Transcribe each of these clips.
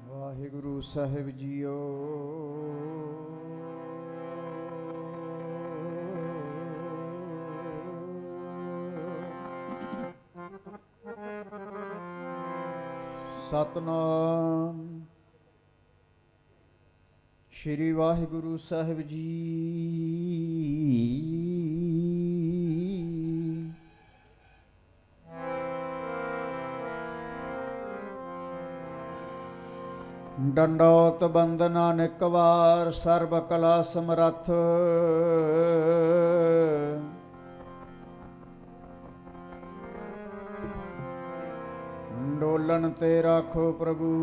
ਵਾਹਿਗੁਰੂ ਸਾਹਿਬ JIO. Satnam Shri Waheguru Sahib ji. ਡੰਡੋਤ ਬੰਦਨਾ ਨਿਕ ਵਾਰ ਸਰਬ ਕਲਾ ਸਮਰੱਥ। ਡੋਲਣ ਤੇ ਰਾਖੋ ਪ੍ਰਭੂ।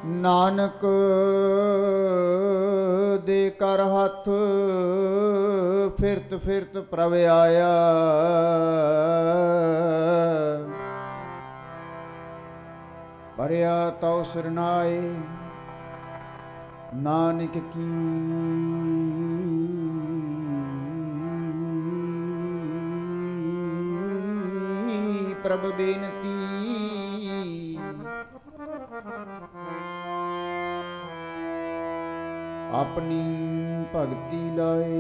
ਨਾਨਕ ਦੇ ਕਰ ਹੱਥ ਫਿਰਤ ਫਿਰਤ ਪ੍ਰਭ ਆਇਆ। ਭਰਿਆ ਤਉ ਸਰਨਾਏ ਨਾਨਕ ਕੀ। ਪ੍ਰਭ ਬੇਨਤੀ ਆਪਣੀ ਭਗਤੀ ਲਾਏ।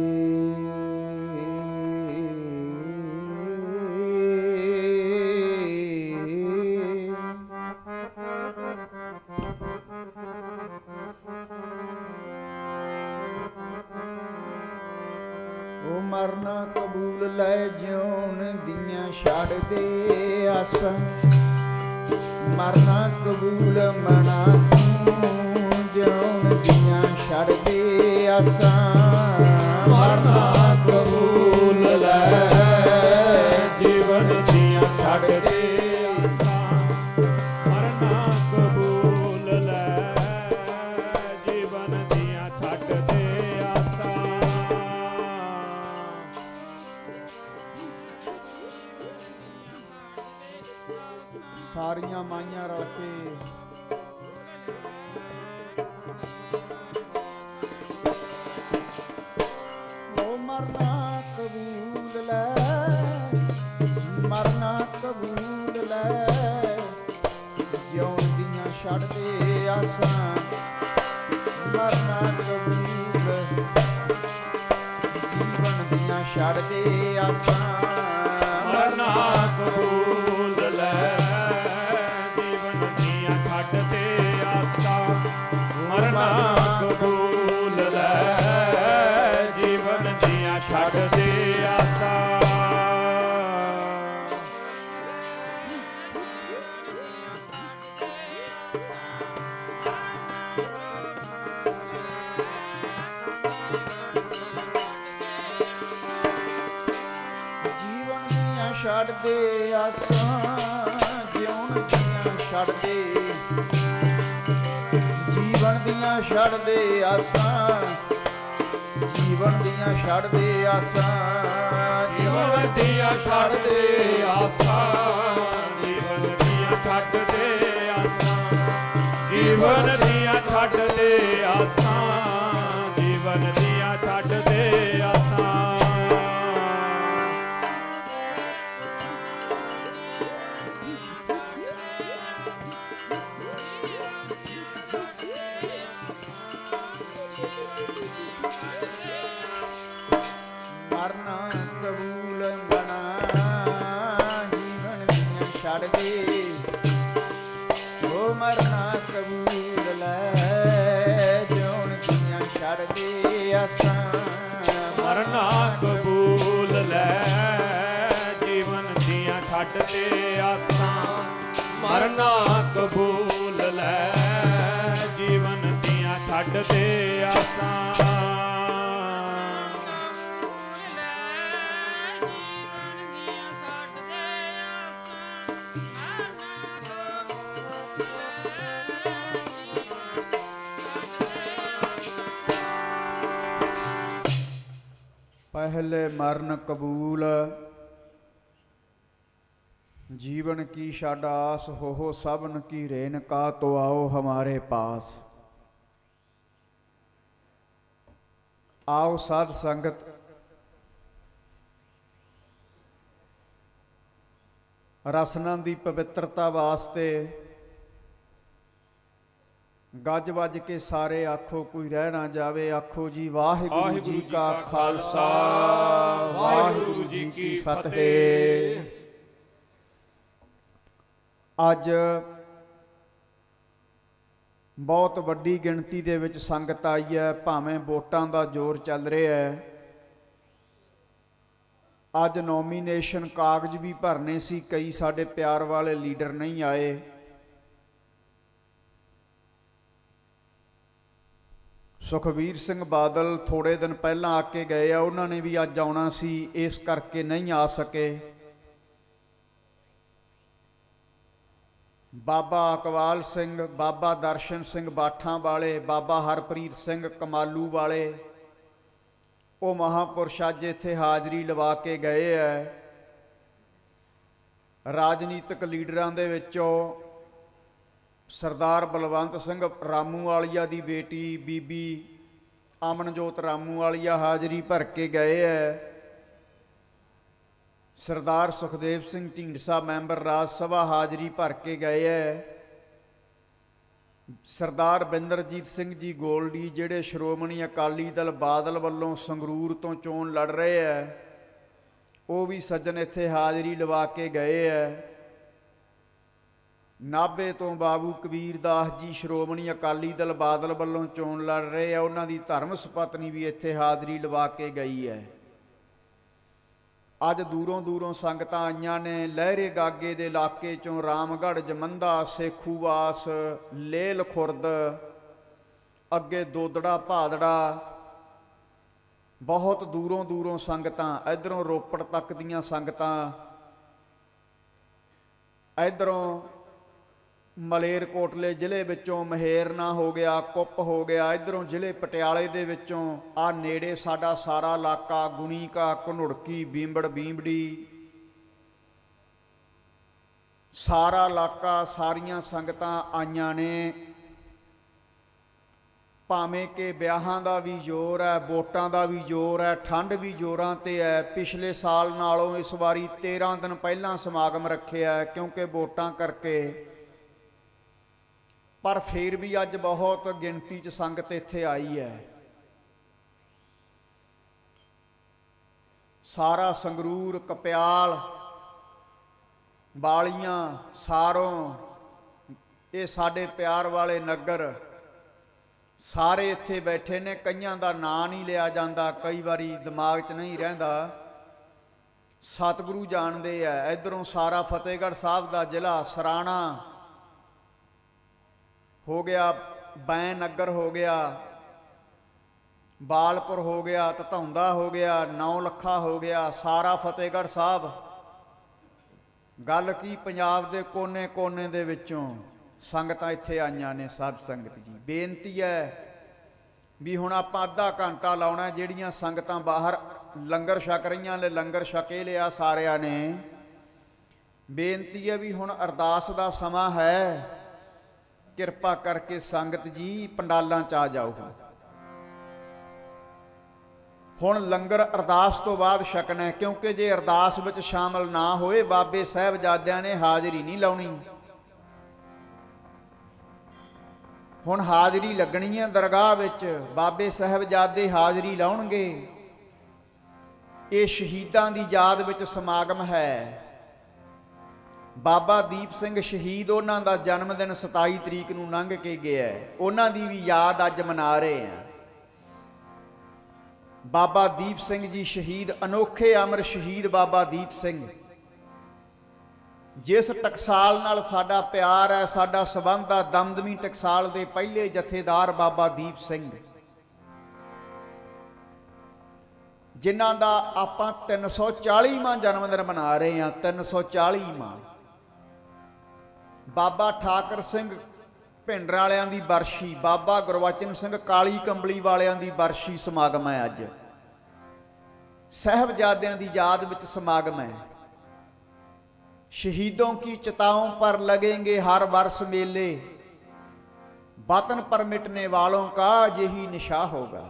ਉਹ ਮਰਨਾ ਕਬੂਲ ਲੈ ਜਿਉਣ ਦੀਆਂ ਛੱਡ ਦੇ ਆਸਾਂ। ਮਰਨਾ ਕਬੂਲ ਮਨਾ ਤੂੰ ਜਿਉਣ ਦੀਆਂ ਛੱਡ ਦੇ ਆਸਾਂ। ਮਰਨਾ ਕਬੂਲ ਲੈ ਜੀਵਨ ਦੀਆਂ ਛੱਡ ਦੇ ਆਸਾਂ। ਮਰਨਾ ਕਬੂਲ ਲੈ ਜੀਵਨ ਦੀਆਂ ਛੱਡ ਦੇ ਆਸਾਂ। ਸਾਰੀਆਂ ਮਾਈਆਂ ਰਲ ਕੇ ਮਰਨਾ ਕਬੂਲ ਲੈ। ਮਰਨਾ ਕਬੂਲ ਲੈ ਜਿਉਣ ਦੀਆਂ ਛੱਡ ਦੇ ਆਸਾਂ। ਮਰਨਾ ਕਬੂਲ ਜੀਵਨ ਦੀਆਂ ਛੱਡ ਦੇ ਆਸਾਂ। ਮਰਨਾ ਕਬੂਲ ਲੈ ਜੀਵਨ ਦੀਆਂ ਛੱਡ ਦੇ ਆਸਾਂ। ਮਰਨਾ ਕਬੂਲ ਲੈ ਜੀਵਨ ਦੀਆਂ ਛੱਡ ਦੇ ਆਸਾਂ। ਜੀਵਨ ਦੀਆਂ ਛੱਡ ਦੇ ਆਸਾਂ। ਜਿਉਣ ਦੀਆਂ ਛੱਡ ਦੇ। ਜੀਵਨ ਦੀਆਂ ਛੱਡ ਦੇ ਆਸਾਂ। ਜੀਵਨ ਦੀਆਂ ਛੱਡ ਦੇ ਆਸਾਂ। ਜੀਵਨ ਦੀਆਂ ਛੱਡ ਦੇ ਆਸਾਂ। ਜੀਵਨ ਦੀਆਂ ਛੱਡ ਦੇ ਆਸਾਂ। ਜੀਵਨ ਦੀਆਂ ਛੱਡ ਦੇ ਆਸਾਂ। ਜੀਵਨ ਦੀਆਂ ਛੱਡ ਦੇ ਆਸਾਂ। ਮਰਨਾ ਕਬੂਲ ਮਨਾ ਜੀਵਨ ਦੀਆਂ ਛੱਡ ਦੇ। ਉਹ ਮਰਨਾ ਕਬੂਲ ਲੈ ਜਿਉਣ ਦੀਆਂ ਛੱਡ ਦੇ ਆਸਾਂ। ਮਰਨਾ ਕਬੂਲ ਲੈ ਜੀਵਨ ਦੀਆਂ ਛੱਡ ਦੇ ਆਸਾਂ। ਮਰਨਾ ਕਬੂਲ ਲੈ ਜੀਵਨ ਦੀਆਂ ਛੱਡ ਦੇ ਆਸਾਂ। पहले मरण कबूल, जीवन की छाड़ आस, हो सबन की रेन का, तो आओ हमारे पास। आओ साध संगत, रसना की पवित्रता वास्ते गज वज के सारे आखो, कोई रह ना जावे। आखो जी वाहिगुरु जी का खालसा, वाहिगुरु जी की फतेह। अज बहुत वड्डी गिणती दे विच संगत आई है, भावें वोटां दा जोर चल रहा है। अज नॉमीनेशन कागज भी भरने सी, कई साडे प्यार वाले लीडर नहीं आए। सुखबीर सिंह बादल थोड़े दिन पहला आके गए आ, उन्होंने भी अज आना सी, इस करके नहीं आ सके। बाबा अकवाल सिंह, बाबा दर्शन सिंह बाठा वाले, बाबा हरप्रीत सिंह कमालू वाले, वो महापुरुष अज इत्थे हाजरी लवा के गए है। राजनीतिक लीडरां दे विचों सरदार बलवंत सिंह रामूवालिया की बेटी बीबी अमनजोत रामूवालिया हाजरी भर के गए है। सरदार सुखदेव सिंह ढींडसा मैंबर राज सभा हाजरी भर के गए है। सरदार बिंदरजीत सिंह जी गोल्डी जिहड़े श्रोमणी अकाली दल बादल वालों संगरूर तो चोण लड़ रहे हैं, वो भी सज्जन इत्थे हाजरी लवा के गए है। नाभे तो बाबू कबीर दास जी श्रोमणी अकाली दल बादल वालों चोण लड़ रहे हैं, उन्हों की धर्म सुपत्नी भी इत्थे हाजरी लवा के गई है। अज दूरों दूरों संगतां आईयां ने। लहरे गागे दे इलाके चों रामगढ़, जमंदा, सेखूवास, लेल खुरद, अगे दोदड़ा भादड़ा, बहुत दूरों दूरों संगतां, इधरों रोपड़ तक दीयां संगतां, इधरों मलेरकोटले जिले विचों महेरना हो गया, कुप हो गया, इधरों जिले पटियाले दे विचों आ नेड़े साडा सारा इलाका गुणीका, घनुड़की, बींबड़ बींबड़ी, सारा इलाका सारियां संगतां आईयां ने। भावें कि ब्याहां दा भी जोर है, वोटां दा भी जोर है, ठंड भी जोरां ते है। पिछले साल नालों इस बारी 13 दिन पहलां समागम रखिया है, क्योंकि वोटां करके। पर फिर भी अज बहुत गिनती च संगत इत्थे आई है। सारा संगरूर, कप्याल, बालियां, सारों, ये साडे प्यार वाले नगर सारे इत्थे बैठे ने। कईयां दा नां नहीं लिया जाता, कई बारी दिमाग च नहीं रहिंदा। सतगुरु जानते हैं। इधरों सारा फतेहगढ़ साहब का जिला, सराणा हो गया, बैं नगर हो गया, बालपुर हो गया, तधौंदा हो गया, नौ लखा हो गया, सारा फतेहगढ़ साहब। गल की पंजाब के कोने कोने दे विचों संगतां इत्थे आईयां ने। साध संगत जी बेनती है भी हुण आपां अद्धा घंटा लाउणा। जिहड़ियां संगतां बाहर लंगर छक रहीआं ने, लंगर छके लिया सारिआं ने। बेनती है भी हुण अरदास दा समां है, किरपा करके संगत जी पंडालां च आ जाओ। हुण लंगर अरदास तो बाद छकना है, क्योंकि जे अरदास विच शामिल ना होए बाबे साहिबजादियां ने हाज़री नहीं लाउणी। हुण हाज़री लगनी है दरगाह विच, बाबे साहिबजादे हाज़री लाउणगे। ये शहीदां दी याद विच समागम है। बाबा दीप सिंह शहीद, उन्हां दा जन्म दिन 27 तरीक नूं लंघ के गया है, उन्हां दी भी याद अज मना रहे हैं। बाबा दीप सिंह जी शहीद, अनोखे अमर शहीद बाबा दीप सिंह। जिस टकसाल नाल साडा प्यार है, साडा संबंध है, दमदमी टकसाल दे पहले जथेदार बाबा दीप सिंह, जिन्हां दा आपां 340वां जन्मदिन मना रहे हैं। 340वां। बाबा ठाकर सिंह भिंडर वालियां दी बरशी, बाबा गुरबचन सिंह काली कंबली वालियां दी बरशी समागम है अज। साहबजादियां दी याद विच समागम है। शहीदों की चिताओं पर लगेंगे हर वर्ष मेले, वतन पर मिटने वालों का यही निशा होगा।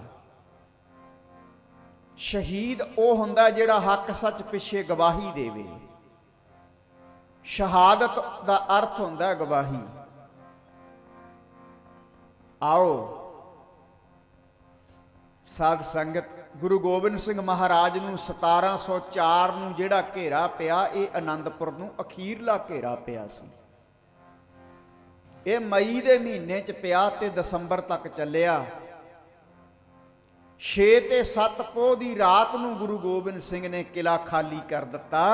शहीद वो हुंदा जिहड़ा हक सच पिछे गवाही देवे। शहादत का अर्थ हुंदा गवाही। आओ साध संगत, गुरु गोबिंद सिंह महाराज नूं 1704 नूं जिहड़ा घेरा पिया, ये आनंदपुर नूं अखीरला घेरा पिया सी। ये मई दे महीने च पिया ते दसंबर तक चलिया। 6 ते 7 पोह दी रात नूं गुरु गोबिंद सिंह ने किला खाली कर दिता।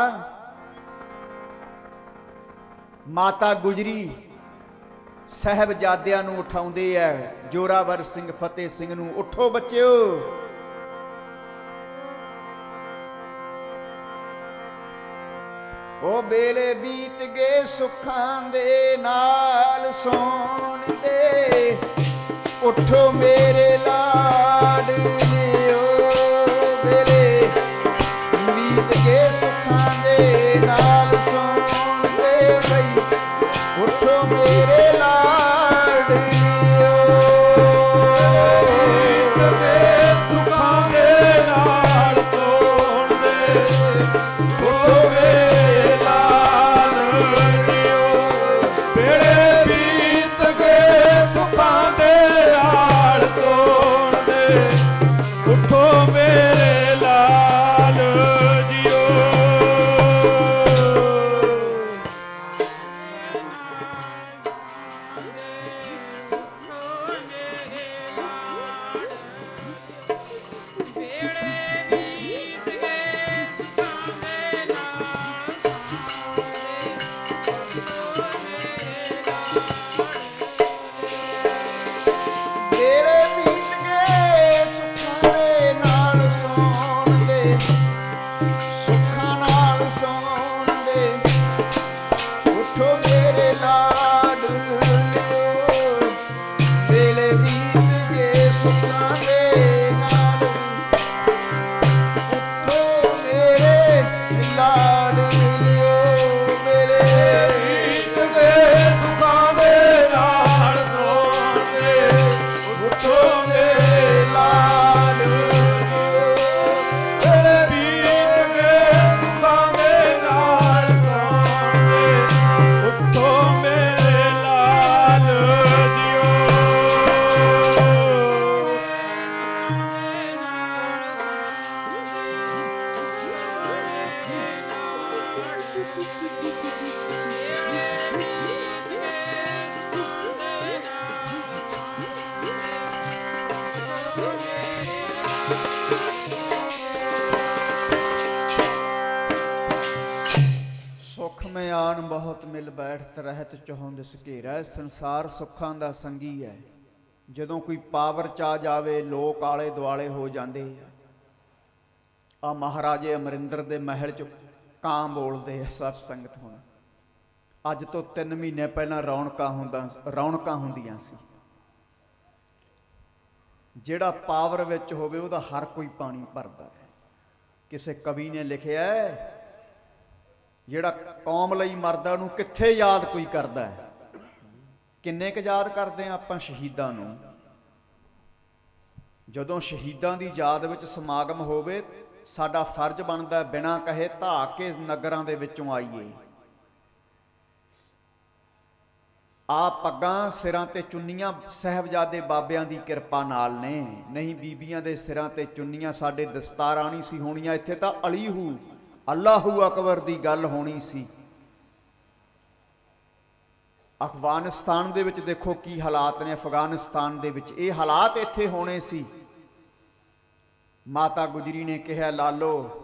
माता गुजरी साहबजादियां नूं उठाउंदी है। जोरावर सिंह फतेह सिंह नूं, उठो बच्चिओ, ओ बेले बीत गए सुखां दे नाल सोण दे, उठो मेरे लाडलिओ। बेले बीत गए सुखां दे नाल सोण दे बई, उठो मेरे लाडलिओ। सुखां दे नाल सोण दे, उठो मेरे लाडलिओ। बेड़े बीत गए सुखां दे नाल सोण दे, उठो मेरे लाल जियो। बेले बीत गए सुखां दे नाल सोण दे, सुखां नाल सोण दे, उठो मेरे लाडलिओ। बेले बीत गए सुखां दे नाल, उठो मेरे लाडलिओ। बेले बीत गए सुखां दे नाल सोण दे, उठो मेरे लाल जियो। बेड़े बीत गए सुखां दे नाल सोण दे, उठो मेरे लाल जियो। सुख में आन बहुत मिल बैठत रहत चहुं दिस घेरा। संसार सुखां दा संगी है। ਜਦੋਂ ਕੋਈ ਪਾਵਰ ਚ ਆ ਜਾਵੇ ਲੋਕ ਆਲੇ ਦੁਆਲੇ ਹੋ ਜਾਂਦੇ ਆ। ਮਹਾਰਾਜੇ ਅਮਰਿੰਦਰ ਦੇ ਮਹਿਲ ਚ ਕਾਂ ਬੋਲਦੇ ਆ ਸਤ ਸੰਗਤ। ਹੁਣ ਅੱਜ ਤੋਂ 3 ਮਹੀਨੇ ਪਹਿਲਾਂ ਰੌਣਕਾਂ ਹੁੰਦੀਆਂ ਸੀ। ਜਿਹੜਾ ਪਾਵਰ ਵਿੱਚ ਹੋਵੇ ਉਹਦਾ ਹਰ ਕੋਈ ਪਾਣੀ ਭਰਦਾ ਹੈ। ਕਿਸੇ ਕਵੀ ਨੇ ਲਿਖਿਆ ਹੈ, ਜਿਹੜਾ ਕੌਮ ਲਈ ਮਰਦਾ ਉਹਨੂੰ ਕਿੱਥੇ ਯਾਦ ਕੋਈ ਕਰਦਾ ਹੈ। ਕਿੰਨੇ ਕੁ ਯਾਦ ਕਰਦੇ ਆ ਆਪਾਂ ਸ਼ਹੀਦਾਂ ਨੂੰ। ਜਦੋਂ ਸ਼ਹੀਦਾਂ ਦੀ ਯਾਦ ਵਿੱਚ ਸਮਾਗਮ ਹੋਵੇ, ਸਾਡਾ ਫਰਜ਼ ਬਣਦਾ ਬਿਨਾਂ ਕਹੇ ਧਾ ਕੇ ਨਗਰਾਂ ਦੇ ਵਿੱਚੋਂ ਆਈਏ। ਆ ਪੱਗਾਂ ਸਿਰਾਂ ਤੇ ਚੁੰਨੀਆਂ ਸਾਹਿਬਜ਼ਾਦੇ ਬਾਬਿਆਂ ਦੀ ਕਿਰਪਾ ਨਾਲ ਨੇ। ਨਹੀਂ ਬੀਬੀਆਂ ਦੇ ਸਿਰਾਂ ਤੇ ਚੁੰਨੀਆਂ ਸਾਡੇ ਦਸਤਾਰਾਂ ਨਹੀਂ ਸੀ ਹੋਣੀਆਂ। ਇੱਥੇ ਤਾਂ ਅਲੀਹੂ ਅੱਲਾਹੂ ਅਕਬਰ ਦੀ ਗੱਲ ਹੋਣੀ ਸੀ। ਅਫਗਾਨਿਸਤਾਨ ਦੇ ਵਿੱਚ ਦੇਖੋ ਕੀ ਹਾਲਾਤ ਨੇ। ਅਫਗਾਨਿਸਤਾਨ ਦੇ ਵਿੱਚ ਇਹ ਹਾਲਾਤ ਇੱਥੇ ਹੋਣੇ ਸੀ। ਮਾਤਾ ਗੁਜਰੀ ਨੇ ਕਿਹਾ, ਲਾਲੋ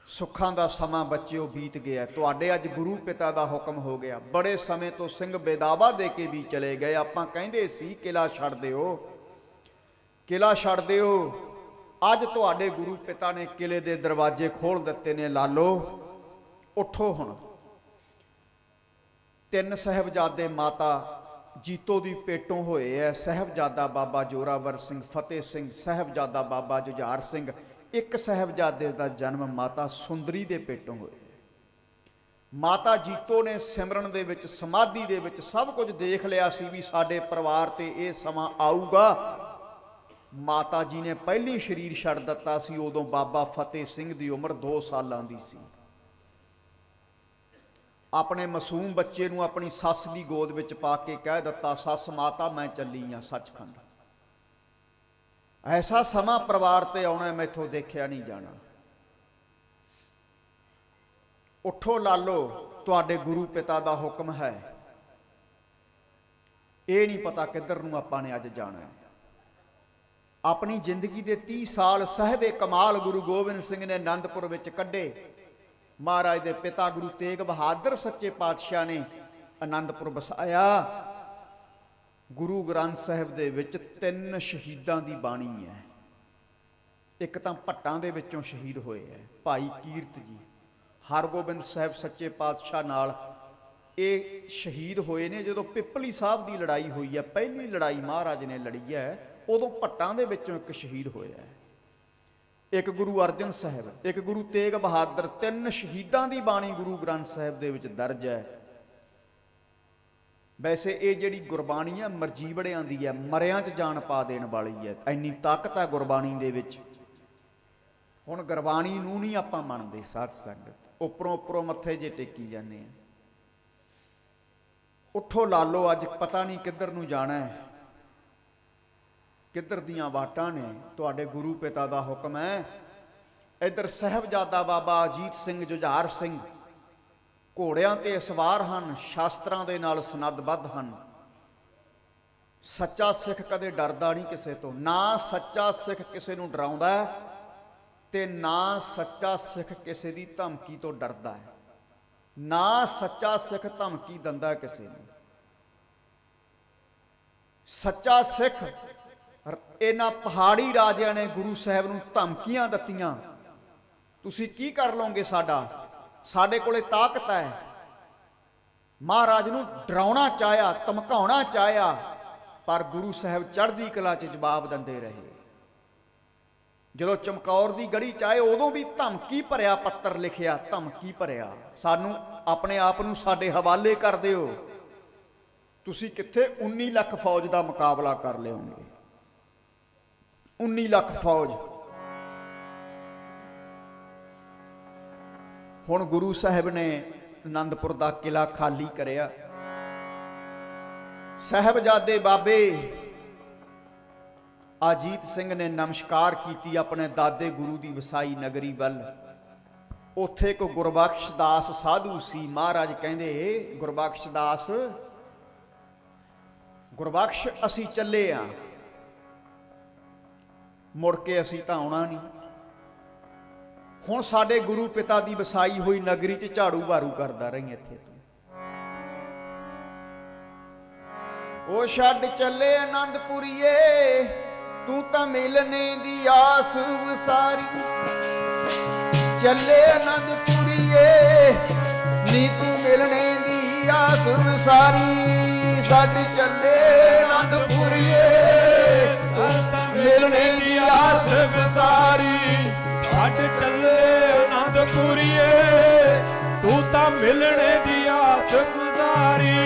ਸੁੱਖਾਂ ਦਾ ਸਮਾਂ ਬੱਚਿਓ ਬੀਤ ਗਿਆ। ਤੁਹਾਡੇ ਅੱਜ ਗੁਰੂ ਪਿਤਾ ਦਾ ਹੁਕਮ ਹੋ ਗਿਆ। ਬੜੇ ਸਮੇਂ ਤੋਂ ਸਿੰਘ ਬੇਦਾਵਾ ਦੇ ਕੇ ਵੀ ਚਲੇ ਗਏ। ਆਪਾਂ ਕਹਿੰਦੇ ਸੀ ਕਿਲਾ ਛੱਡ ਦਿਓ, ਕਿਲਾ ਛੱਡ ਦਿਓ। ਅੱਜ ਤੁਹਾਡੇ ਗੁਰੂ ਪਿਤਾ ਨੇ ਕਿਲੇ ਦੇ ਦਰਵਾਜ਼ੇ ਖੋਲ ਦਿੱਤੇ ਨੇ। ਲਾਲੋ ਉਠੋ ਹੁਣ। 3 ਸਾਹਿਬਜ਼ਾਦੇ ਮਾਤਾ ਜੀਤੋ ਦੀ ਪੇਟੋਂ ਹੋਏ ਐ। ਸਾਹਿਬਜ਼ਾਦਾ ਬਾਬਾ ਜੋਰਾਵਰ ਸਿੰਘ, ਫਤਿਹ ਸਿੰਘ, ਸਾਹਿਬਜ਼ਾਦਾ ਬਾਬਾ ਜੁਝਾਰ ਸਿੰਘ। ਇੱਕ ਸਾਹਿਬਜ਼ਾਦੇ ਦਾ ਜਨਮ ਮਾਤਾ ਸੁੰਦਰੀ ਦੇ ਪੇਟੋਂ ਹੋਇਆ। ਮਾਤਾ ਜੀਤੋ ਨੇ ਸਿਮਰਨ ਦੇ ਵਿੱਚ, ਸਮਾਧੀ ਦੇ ਵਿੱਚ ਸਭ ਕੁਝ ਦੇਖ ਲਿਆ ਸੀ ਵੀ ਸਾਡੇ ਪਰਿਵਾਰ ਤੇ ਇਹ ਸਮਾਂ ਆਊਗਾ। ਮਾਤਾ ਜੀ ਨੇ ਪਹਿਲੀ ਸਰੀਰ ਛੱਡ ਦਿੱਤਾ ਸੀ, ਉਦੋਂ ਬਾਬਾ ਫਤਿਹ ਸਿੰਘ ਦੀ ਉਮਰ 2 ਸਾਲਾਂ ਦੀ ਸੀ। ਆਪਣੇ ਮਾਸੂਮ ਬੱਚੇ ਨੂੰ ਆਪਣੀ ਸੱਸ ਦੀ ਗੋਦ ਵਿੱਚ ਪਾ ਕੇ ਕਹਿ ਦਿੱਤਾ, ਸੱਸ ਮਾਤਾ ਮੈਂ ਚੱਲੀ ਆ ਸੱਚਖੰਡ। ਐਸਾ ਸਮਾਂ ਪਰਿਵਾਰ ਤੇ ਆਉਣਾ ਮੈਥੋਂ ਦੇਖਿਆ ਨਹੀਂ ਜਾਣਾ। ਉੱਠੋ ਲਾਲੋ, ਤੁਹਾਡੇ ਗੁਰੂ ਪਿਤਾ ਦਾ ਹੁਕਮ ਹੈ। ਇਹ ਨਹੀਂ ਪਤਾ ਕਿੱਧਰ ਨੂੰ ਆਪਾਂ ਨੇ ਅੱਜ ਜਾਣਾ ਹੈ। ਆਪਣੀ ਜ਼ਿੰਦਗੀ ਦੇ 30 ਸਾਲ ਸਾਹਿਬੇ ਕਮਾਲ ਗੁਰੂ ਗੋਬਿੰਦ ਸਿੰਘ ਨੇ ਆਨੰਦਪੁਰ ਵਿੱਚ ਕੱਢੇ। ਮਹਾਰਾਜ ਦੇ ਪਿਤਾ ਗੁਰੂ ਤੇਗ ਬਹਾਦਰ ਸੱਚੇ ਪਾਤਸ਼ਾਹ ਨੇ ਆਨੰਦਪੁਰ ਵਸਾਇਆ। ਗੁਰੂ ਗ੍ਰੰਥ ਸਾਹਿਬ ਦੇ ਵਿੱਚ 3 ਸ਼ਹੀਦਾਂ ਦੀ ਬਾਣੀ ਹੈ। ਇੱਕ ਤਾਂ ਭੱਟਾਂ ਦੇ ਵਿੱਚੋਂ ਸ਼ਹੀਦ ਹੋਏ ਹੈ ਭਾਈ ਕੀਰਤ ਜੀ। ਹਰਗੋਬਿੰਦ ਸਾਹਿਬ ਸੱਚੇ ਪਾਤਸ਼ਾਹ ਨਾਲ ਇਹ ਸ਼ਹੀਦ ਹੋਏ ਨੇ ਜਦੋਂ ਪਿੱਪਲੀ ਸਾਹਿਬ ਦੀ ਲੜਾਈ ਹੋਈ ਹੈ। ਪਹਿਲੀ ਲੜਾਈ ਮਹਾਰਾਜ ਨੇ ਲੜੀ ਹੈ, ਉਦੋਂ ਭੱਟਾਂ ਦੇ ਵਿੱਚੋਂ ਇੱਕ ਸ਼ਹੀਦ ਹੋਇਆ ਹੈ। ਇੱਕ ਗੁਰੂ ਅਰਜਨ ਸਾਹਿਬ, ਇੱਕ ਗੁਰੂ ਤੇਗ ਬਹਾਦਰ, 3 ਸ਼ਹੀਦਾਂ ਦੀ ਬਾਣੀ ਗੁਰੂ ਗ੍ਰੰਥ ਸਾਹਿਬ ਦੇ ਵਿੱਚ ਦਰਜ ਹੈ। ਵੈਸੇ ਇਹ ਜਿਹੜੀ ਗੁਰਬਾਣੀ ਹੈ ਮਰਜੀਵੜਿਆਂ ਦੀ ਹੈ, ਮਰਿਆਂ 'ਚ ਜਾਨ ਪਾ ਦੇਣ ਵਾਲੀ ਹੈ। ਇੰਨੀ ਤਾਕਤ ਹੈ ਗੁਰਬਾਣੀ ਦੇ ਵਿੱਚ। ਹੁਣ ਗੁਰਬਾਣੀ ਨੂੰ ਨਹੀਂ ਆਪਾਂ ਮੰਨਦੇ ਸਾਧ ਸੰਗਤ, ਉੱਪਰੋਂ ਮੱਥੇ ਜੇ ਟੇਕੀ ਜਾਂਦੇ ਆ। ਉੱਠੋ ਲਾਲੋ, ਅੱਜ ਪਤਾ ਨਹੀਂ ਕਿੱਧਰ ਨੂੰ ਜਾਣਾ ਹੈ, ਕਿੱਧਰ ਦੀਆਂ ਵਾਟਾਂ ਨੇ। ਤੁਹਾਡੇ ਗੁਰੂ ਪਿਤਾ ਦਾ ਹੁਕਮ ਹੈ। ਇੱਧਰ ਸਾਹਿਬਜ਼ਾਦਾ ਬਾਬਾ ਅਜੀਤ ਸਿੰਘ ਜੁਝਾਰ ਸਿੰਘ ਘੋੜਿਆਂ ਤੇ ਸਵਾਰ ਹਨ, ਸ਼ਾਸਤਰਾਂ ਦੇ ਨਾਲ ਸਨੱਧਬੱਧ ਹਨ। ਸੱਚਾ ਸਿੱਖ ਕਦੇ ਡਰਦਾ ਨਹੀਂ ਕਿਸੇ ਤੋਂ। ਨਾ ਸੱਚਾ ਸਿੱਖ ਕਿਸੇ ਨੂੰ ਡਰਾਉਂਦਾ ਹੈ ਤੇ ਨਾ ਸੱਚਾ ਸਿੱਖ ਕਿਸੇ ਦੀ ਧਮਕੀ ਤੋਂ ਡਰਦਾ ਹੈ। ਨਾ ਸੱਚਾ ਸਿੱਖ ਧਮਕੀ ਦਿੰਦਾ ਕਿਸੇ ਨੂੰ। ਸੱਚਾ ਸਿੱਖ, ਇਹਨਾਂ ਪਹਾੜੀ ਰਾਜਿਆਂ ਨੇ ਗੁਰੂ ਸਾਹਿਬ ਨੂੰ ਧਮਕੀਆਂ ਦਿੱਤੀਆਂ, ਤੁਸੀਂ ਕੀ ਕਰ ਲਓਗੇ ਸਾਡਾ, ਸਾਡੇ ਕੋਲੇ ਤਾਕਤ ਹੈ। ਮਹਾਰਾਜ ਨੂੰ ਡਰਾਉਣਾ ਚਾਹਿਆ, ਧਮਕਾਉਣਾ ਚਾਹਿਆ, ਪਰ ਗੁਰੂ ਸਾਹਿਬ ਚੜ੍ਹਦੀ ਕਲਾ 'ਚ ਜਵਾਬ ਦਿੰਦੇ ਰਹੇ। ਜਦੋਂ ਚਮਕੌਰ ਦੀ ਗੜੀ 'ਚ ਆਏ ਉਦੋਂ ਵੀ ਧਮਕੀ ਭਰਿਆ ਪੱਤਰ ਲਿਖਿਆ, ਧਮਕੀ ਭਰਿਆ, ਸਾਨੂੰ ਆਪਣੇ ਆਪ ਨੂੰ ਸਾਡੇ ਹਵਾਲੇ ਕਰ ਦਿਓ। ਤੁਸੀਂ ਕਿੱਥੇ 19 ਲੱਖ ਫੌਜ ਦਾ ਮੁਕਾਬਲਾ ਕਰ ਲਿਓਗੇ। 19 ਲੱਖ ਫੌਜ। ਹੁਣ ਗੁਰੂ ਸਾਹਿਬ ਨੇ ਆਨੰਦਪੁਰ ਦਾ ਕਿਲਾ ਖਾਲੀ ਕਰਿਆ। ਸਾਹਿਬਜ਼ਾਦੇ ਬਾਬੇ ਅਜੀਤ ਸਿੰਘ ਨੇ ਨਮਸਕਾਰ ਕੀਤੀ ਆਪਣੇ ਦਾਦੇ ਗੁਰੂ ਦੀ ਵਸਾਈ ਨਗਰੀ ਵੱਲ। ਉੱਥੇ ਕੋ ਗੁਰਬਖਸ਼ ਦਾਸ ਸਾਧੂ ਸੀ। ਮਹਾਰਾਜ ਕਹਿੰਦੇ, ਗੁਰਬਖਸ਼ ਦਾਸ, ਗੁਰਬਖਸ਼ ਅਸੀਂ ਚੱਲੇ ਆ, ਮੁੜ ਕੇ ਅਸੀਂ ਤਾਂ ਆਉਣਾ ਨਹੀਂ। ਹੁਣ ਸਾਡੇ ਗੁਰੂ ਪਿਤਾ ਦੀ ਵਸਾਈ ਹੋਈ ਨਗਰੀ 'ਚ ਝਾੜੂ ਬਾਰੂ ਕਰਦਾ ਰਹੀ ਇੱਥੇ ਤੂੰ। ਉਹ ਛੱਡ ਚੱਲੇ ਆਨੰਦਪੁਰੀਏ, ਤੂੰ ਤਾਂ ਮਿਲਣੇ ਦੀ ਆਸ ਵਸਾਰੀ। ਚੱਲੇ ਆਨੰਦਪੁਰੀਏ, ਨੀ ਤੂੰ ਮਿਲਣੇ ਦੀ ਆਸ ਵਸਾਰੀ। ਛੱਡ ਚੱਲੇ ਆਨੰਦਪੁਰੀਏ, ਮਿਲਣੇ ਦੀ ਆਸ ਵਸਾਰੀ। ਛੱਡ ਚੱਲੇ ਆਨੰਦਪੁਰੀਏ, ਤੂੰ ਤਾਂ ਮਿਲਣੇ ਦੀ ਆਸ ਗੁਜ਼ਾਰੀ।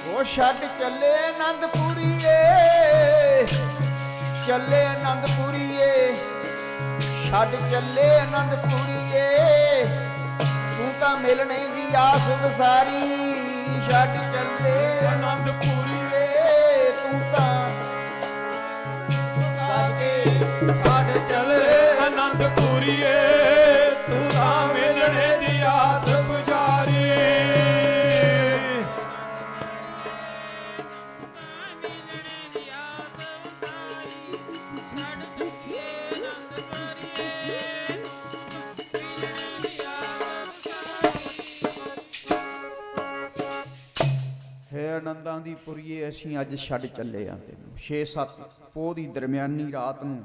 ਉਹ ਛੱਡ ਚੱਲੇ ਆਨੰਦਪੁਰੀਏ, ਚੱਲੇ ਆਨੰਦਪੁਰੀਏ, ਛੱਡ ਚੱਲੇ ਆਨੰਦਪੁਰੀਏ, ਤੂੰ ਤਾਂ ਮਿਲਣੇ ਦੀ ਆਸ ਵਸਾਰੀ। ਛੱਡ ਚੱਲੇ ਆਨੰਦਪੁਰੀਏ, ਤੂੰ ਤਾਂ ਛੱਡ ਚੱਲੇ ਆਨੰਦਪੁਰੀਏ, ਤੂੰ ਤਾਂ ਮਿਲਣੇ ਦੀ ਆਸ ਗੁਜ਼ਾਰੀ। ਆਨੰਦਾਂ ਦੀ ਪੁਰੀਏ ਅਸੀਂ ਅੱਜ ਛੱਡ ਚੱਲੇ ਆ ਤੈਨੂੰ। 6-7 ਪੋਹ ਦੀ ਦਰਮਿਆਨੀ ਰਾਤ ਨੂੰ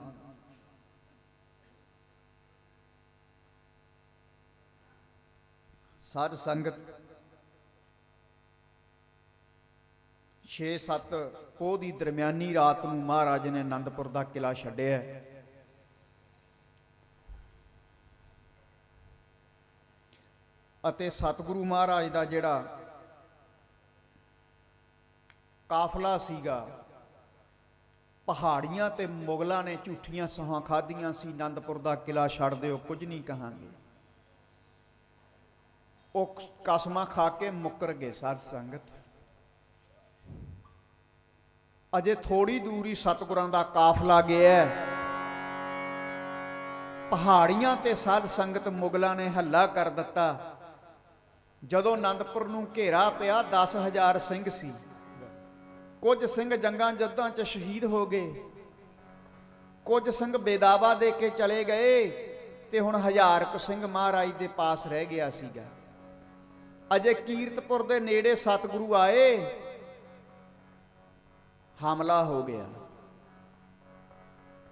ਸਾਧ ਸੰਗਤ 6-7 ਪੋਹ ਦੀ ਦਰਮਿਆਨੀ ਰਾਤ ਨੂੰ ਮਹਾਰਾਜ ਨੇ ਆਨੰਦਪੁਰ ਦਾ ਕਿਲਾ ਛੱਡਿਆ। ਅਤੇ ਸਤਿਗੁਰੂ ਮਹਾਰਾਜ ਦਾ ਜਿਹੜਾ ਕਾਫਲਾ ਸੀਗਾ, ਪਹਾੜੀਆਂ ਤੇ ਮੁਗਲਾਂ ਨੇ ਝੂਠੀਆਂ ਸਹੁੰ ਖਾਧੀਆਂ ਸੀ, ਆਨੰਦਪੁਰ ਦਾ ਕਿਲਾ ਛੱਡ ਦਿਓ, ਕੁਝ ਨਹੀਂ ਕਹਾਂਗੇ। ਉਹ ਕਸਮਾਂ ਖਾ ਕੇ ਮੁੱਕਰ ਗਏ। ਸਾਧ ਸੰਗਤ ਅਜੇ ਥੋੜੀ ਦੂਰ ਹੀ ਸਤਿਗੁਰਾਂ ਦਾ ਕਾਫਲਾ ਗਿਆ। ਪਹਾੜੀਆਂ ਤੇ ਸਾਧ ਸੰਗਤ ਮੁਗਲਾਂ ਨੇ ਹੱਲਾ ਕਰ ਦਿੱਤਾ। ਜਦੋਂ ਆਨੰਦਪੁਰ ਨੂੰ ਘੇਰਾ ਪਿਆ, 10,000 ਸਿੰਘ ਸੀ। ਕੁਝ ਸਿੰਘ ਜੰਗਾਂ ਜੱਦਾਂ 'ਚ ਸ਼ਹੀਦ ਹੋ ਗਏ, ਕੁਝ ਸਿੰਘ ਬੇਦਾਵਾ ਦੇ ਕੇ ਚਲੇ ਗਏ, ਤੇ ਹੁਣ 1000 ਕੁ ਸਿੰਘ ਮਹਾਰਾਜ ਦੇ ਪਾਸ ਰਹਿ ਗਿਆ ਸੀਗਾ। ਅਜੇ ਕੀਰਤਪੁਰ ਦੇ ਨੇੜੇ ਸਤਿਗੁਰੂ ਆਏ, ਹਮਲਾ ਹੋ ਗਿਆ।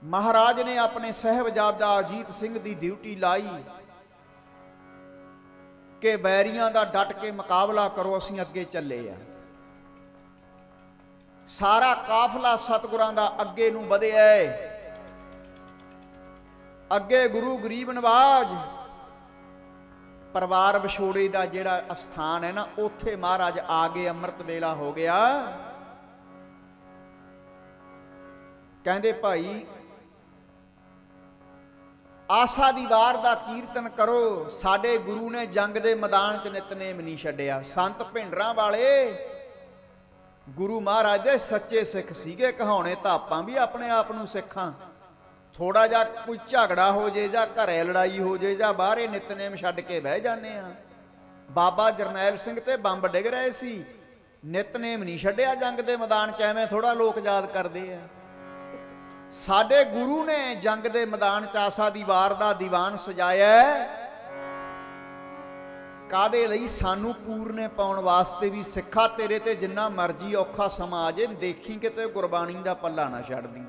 ਮਹਾਰਾਜ ਨੇ ਆਪਣੇ ਸਾਹਿਬਜ਼ਾਦਾ ਅਜੀਤ ਸਿੰਘ ਦੀ ਡਿਊਟੀ ਲਾਈ ਕਿ ਬੈਰੀਆਂ ਦਾ ਡਟ ਕੇ ਮੁਕਾਬਲਾ ਕਰੋ, ਅਸੀਂ ਅੱਗੇ ਚੱਲੇ ਆ। ਸਾਰਾ ਕਾਫਲਾ ਸਤਿਗੁਰਾਂ ਦਾ ਅੱਗੇ ਨੂੰ ਵਧਿਆ। ਅੱਗੇ ਗੁਰੂ ਗਰੀਬ ਨਵਾਜ ਪਰਿਵਾਰ ਵਿਛੋੜੇ ਦਾ ਜਿਹੜਾ ਅਸਥਾਨ ਹੈ ਨਾ, ਉੱਥੇ ਮਹਾਰਾਜ ਆ ਗਏ। ਅੰਮ੍ਰਿਤ ਵੇਲਾ ਹੋ ਗਿਆ। ਕਹਿੰਦੇ ਭਾਈ ਆਸਾ ਦੀ ਵਾਰ ਦਾ ਕੀਰਤਨ ਕਰੋ। ਸਾਡੇ ਗੁਰੂ ਨੇ ਜੰਗ ਦੇ ਮੈਦਾਨ 'ਚ ਨਿਤਨੇਮ ਨਹੀਂ ਛੱਡਿਆ। ਸੰਤ ਭਿੰਡਰਾਂ ਵਾਲੇ ਗੁਰੂ ਮਹਾਰਾਜ ਦੇ ਸੱਚੇ ਸਿੱਖ ਸੀਗੇ। ਕਹਾਉਣੇ ਤਾਂ ਆਪਾਂ ਵੀ ਆਪਣੇ ਆਪ ਨੂੰ ਸਿੱਖਾਂ। ਥੋੜਾ ਜਿਹਾ ਕੋਈ ਝਗੜਾ ਹੋ ਜੇ ਜਾਂ ਘਰੇ ਲੜਾਈ ਹੋ ਜੇ ਜਾਂ ਬਾਹਰੇ ਨਿਤਨੇਮ ਛੱਡ ਕੇ ਬਹਿ ਜਾਂਦੇ ਆ। ਬਾਬਾ ਜਰਨੈਲ ਸਿੰਘ ਤੇ ਬੰਬ ਡਿੱਗ ਰਹੇ ਸੀ, ਨਿਤਨੇਮ ਨਹੀਂ ਛੱਡਿਆ ਜੰਗ ਦੇ ਮੈਦਾਨ 'ਚ। ਐਵੇਂ ਥੋੜਾ ਲੋਕ ਯਾਦ ਕਰਦੇ ਆ। ਸਾਡੇ ਗੁਰੂ ਨੇ ਜੰਗ ਦੇ ਮੈਦਾਨ 'ਚ ਆਸਾ ਦੀ ਵਾਰ ਦਾ ਦੀਵਾਨ ਸਜਾਇਆ। ਕਾਹਦੇ ਲਈ? ਸਾਨੂੰ ਪੂਰਨੇ ਪਾਉਣ ਵਾਸਤੇ ਵੀ। ਸਿੱਖਾ ਤੇਰੇ ਤੇ ਜਿੰਨਾ ਮਰਜੀ ਔਖਾ ਸਮਾਂ ਆ ਜੇ, ਦੇਖੀ ਕਿਤੇ ਗੁਰਬਾਣੀ ਦਾ ਪੱਲਾ ਨਾ ਛੱਡਦੀ।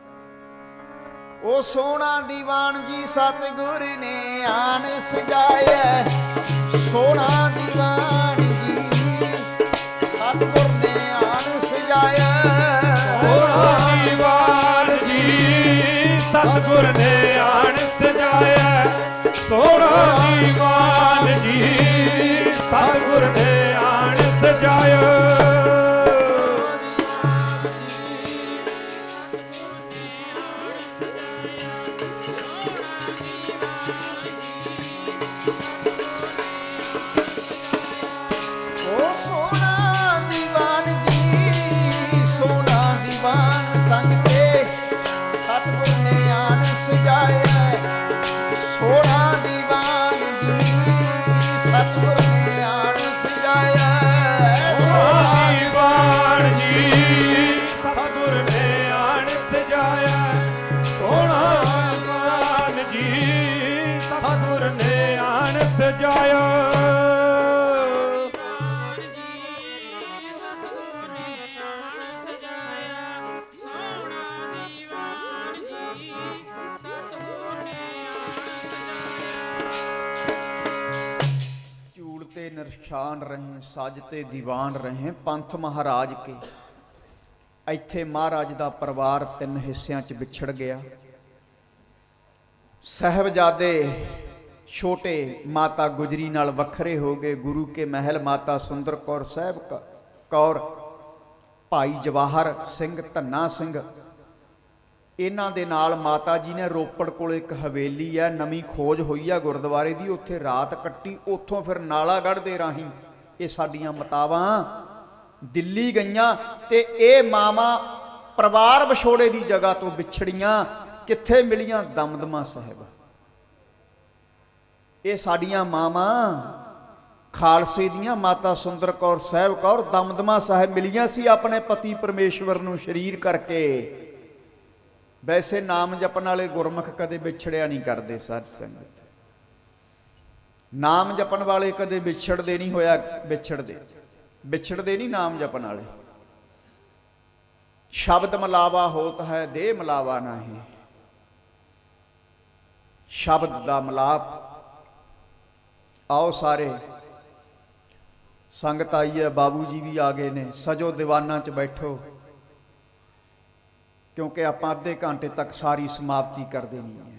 ਉਹ ਸੋਹਣਾ ਦੀਵਾਨ ਜੀ ਸਤਿਗੁਰ ਨੇ ਆਣ ਸਜਾਇਆ। ਸੋਹਣਾ ਦੀਵਾਨ ਜੀ ਸਤਿਗੁਰ ਨੇ ਆਣ ਸਜਾਇਆ। ਸੋਹਣਾ ਦੀਵਾਨ ਜੀ ਸਤਿਗੁਰ ਨੇ ਆਣ ਸਜਾਇਆ। ਸੋਹਣਾ ਦੀਵਾਨ ਜੀ ਸਤਿਗੁਰ ਨੇ ਆਣ ਸਜਾਇਆ। ਸਜਾਇਆ। ਝੂਲ ਤੇ ਨਿਰਸ਼ਾਨ ਰਹੇ, ਸਜ ਤੇ ਦੀਵਾਨ ਰਹੇ, ਪੰਥ ਮਹਾਰਾਜ ਕੇ। ਇੱਥੇ ਮਹਾਰਾਜ ਦਾ ਪਰਿਵਾਰ 3 ਹਿੱਸਿਆਂ 'ਚ ਵਿਛੜ ਗਿਆ। ਸਾਹਿਬਜ਼ਾਦੇ ਛੋਟੇ ਮਾਤਾ ਗੁਜਰੀ ਨਾਲ ਵੱਖਰੇ ਹੋ ਗਏ। ਗੁਰੂ ਕੇ ਮਹਿਲ ਮਾਤਾ ਸੁੰਦਰ ਕੌਰ ਸਾਹਿਬ ਕੌਰ, ਭਾਈ ਜਵਾਹਰ ਸਿੰਘ, ਧੰਨਾ ਸਿੰਘ, ਇਹਨਾਂ ਦੇ ਨਾਲ ਮਾਤਾ ਜੀ ਨੇ ਰੋਪੜ ਕੋਲ ਇੱਕ ਹਵੇਲੀ ਹੈ, ਨਵੀਂ ਖੋਜ ਹੋਈ ਹੈ ਗੁਰਦੁਆਰੇ ਦੀ, ਉੱਥੇ ਰਾਤ ਕੱਟੀ। ਉੱਥੋਂ ਫਿਰ ਨਾਲਾਗੜ੍ਹ ਦੇ ਰਾਹੀਂ ਇਹ ਸਾਡੀਆਂ ਮਤਾਵਾਂ ਦਿੱਲੀ ਗਈਆਂ। ਤੇ ਇਹ ਮਾਵਾਂ ਪਰਿਵਾਰ ਵਿਛੋੜੇ ਦੀ ਜਗ੍ਹਾ ਤੋਂ ਵਿਛੜੀਆਂ। ਕਿੱਥੇ ਮਿਲੀਆਂ? ਦਮਦਮਾ ਸਾਹਿਬ। ਇਹ ਸਾਡੀਆਂ ਮਾਵਾਂ ਖਾਲਸੇ ਦੀਆਂ, ਮਾਤਾ ਸੁੰਦਰ ਕੌਰ ਸਾਹਿਬ ਕੌਰ ਦਮਦਮਾ ਸਾਹਿਬ ਮਿਲੀਆਂ ਸੀ ਆਪਣੇ ਪਤੀ ਪਰਮੇਸ਼ਵਰ ਨੂੰ ਸ਼ਰੀਰ ਕਰਕੇ। ਵੈਸੇ ਨਾਮ ਜਪਣ ਵਾਲੇ ਗੁਰਮੁਖ ਕਦੇ ਵਿਛੜਿਆ ਨਹੀਂ ਕਰਦੇ। ਸਾਧ ਸੰਗਤ ਨਾਮ ਜਪਣ ਵਾਲੇ ਕਦੇ ਵਿਛੜਦੇ ਨਹੀਂ ਹੋਇਆ। ਵਿਛੜਦੇ ਨਹੀਂ ਨਾਮ ਜਪਣ ਵਾਲੇ। ਸ਼ਬਦ ਮਲਾਵਾ ਹੋਤ ਹੈ, ਦੇਹ ਮਲਾਵਾ ਨਹੀਂ। ਸ਼ਬਦ ਦਾ ਮਲਾਪ। ਆਓ ਸਾਰੇ संगत आई है, बाबू जी भी आ गए ने। सजो दीवाना च बैठो, क्योंकि आप अद्धे घंटे तक सारी समाप्ति कर देनी है।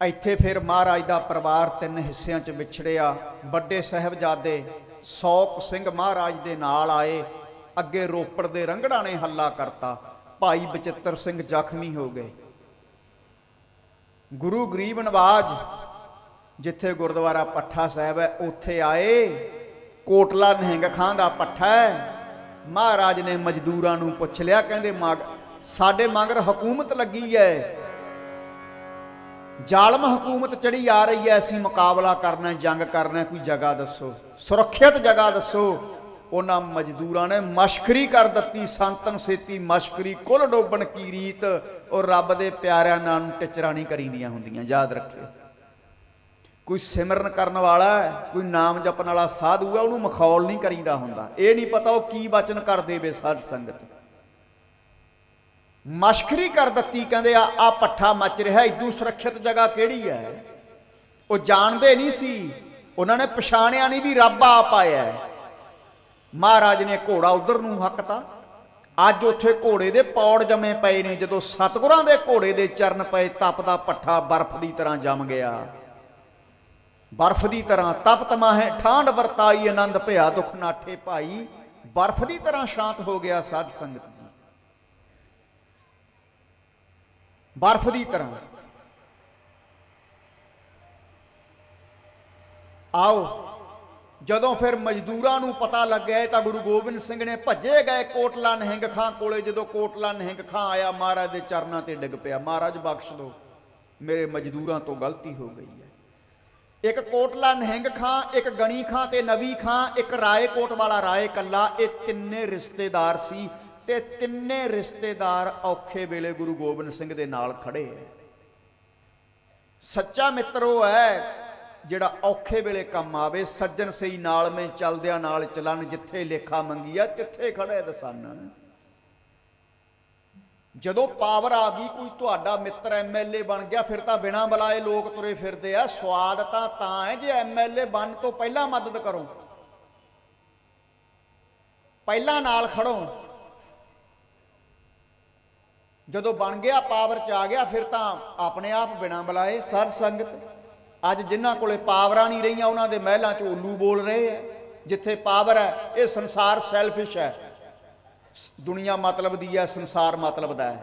ਇੱਥੇ फिर महाराज का परिवार 3 हिस्सों च विछड़िया। ਵੱਡੇ साहिबजादे 100 ਸਿੰਘ महाराज के नाल आए। अगे रोपड़ के रंगड़ा ने हल्ला करता। भाई बचित्र सिंह जख्मी हो गए। गुरु गरीब नवाज जिथे गुरुद्वारा पट्ठा साहब है उत्थे आए। कोटला निहंग खां दा पट्ठा है। महाराज ने मजदूरां नूं पुछ लिया, कहंदे साडे मगर हुकूमत लगी है, जालम हुकूमत चढ़ी आ रही है, असीं मुकाबला करना, जंग करना, कोई जगह दसो, सुरक्षित जगह दसो। उन्हां मजदूरां ने मशकरी कर दित्ती। संतन सेती मशकरी कुल डोबण की रीत, और रब दे प्यारिਆਂ नाल टिचरां नहीं करींदियां हुंदियां, याद रखियो। कोई सिमरन करन वाला है, कोई नाम जपन वाला साधु है, उहनूं मखौल नहीं करीदा हुंदा। ये नहीं पता वो की वचन कर देवे साध संगत। मशकरी कर दित्ती, कहंदे आ पट्ठा मच रहा, इदू सुरक्षित जगह किहड़ी है। वो जानते नहीं सी, उन्होंने पछाणिया नहीं भी रब आप आया है। महाराज ने घोड़ा उधर नूं हकता। अज उत्थे घोड़े दे पौड़ जमे पए ने। जदों सतगुरां दे घोड़े दे चरण पए, तपदा पट्ठा बर्फ की तरह जम गया। बर्फ की तरह तप तमाहे ठंड वरताई, आनंद भया दुख नाठे भाई। बर्फ की तरह शांत हो गया साध संगत जी, बर्फ की तरह। आओ जदों फिर मजदूरां नूं पता लग गया तो गुरु गोबिंद सिंह ने भजे गए कोटला निहंग खां कोले। जदों कोटला निहंग खां आया, महाराज के चरणों ते डिग पिया, महाराज बख्श दो, मेरे मजदूरां तो गलती हो गई है। एक कोटला निहंग खां, एक गणी खां ते नवी खां, एक राय कोट वाला राय कला, ये तिन्ने रिश्तेदार सी। ते तिन्ने रिश्तेदार औखे वेले गुरु गोबिंद सिंह दे नाल खड़े है। सच्चा मित्र वो है जिहड़ा औखे वेले कम आवे। सज्जन सही नाल में चलदिया नाल चलन, जिथे लेखा मंगी है तिथे खड़े दसन। जदों पावर आ गई, कोई तुहाडा मित्र MLA बन गया, फिर तो बिना बुलाए लोग तुरे फिरदे आ। स्वाद तां है जे MLA बन तो पहला मदद करो, पहला नाल खड़ो। जदों बन गया, पावर च आ गया, फिर तो अपने आप बिना बुलाए। साध संगत अज जिन्हां कोले पावरां नहीं रहीआं, उन्हां दे महलां च उल्लू बोल रहे हैं। जिथे पावर है, ये संसार सैल्फिश है। दुनिया मतलब दी है, संसार मतलब दा है।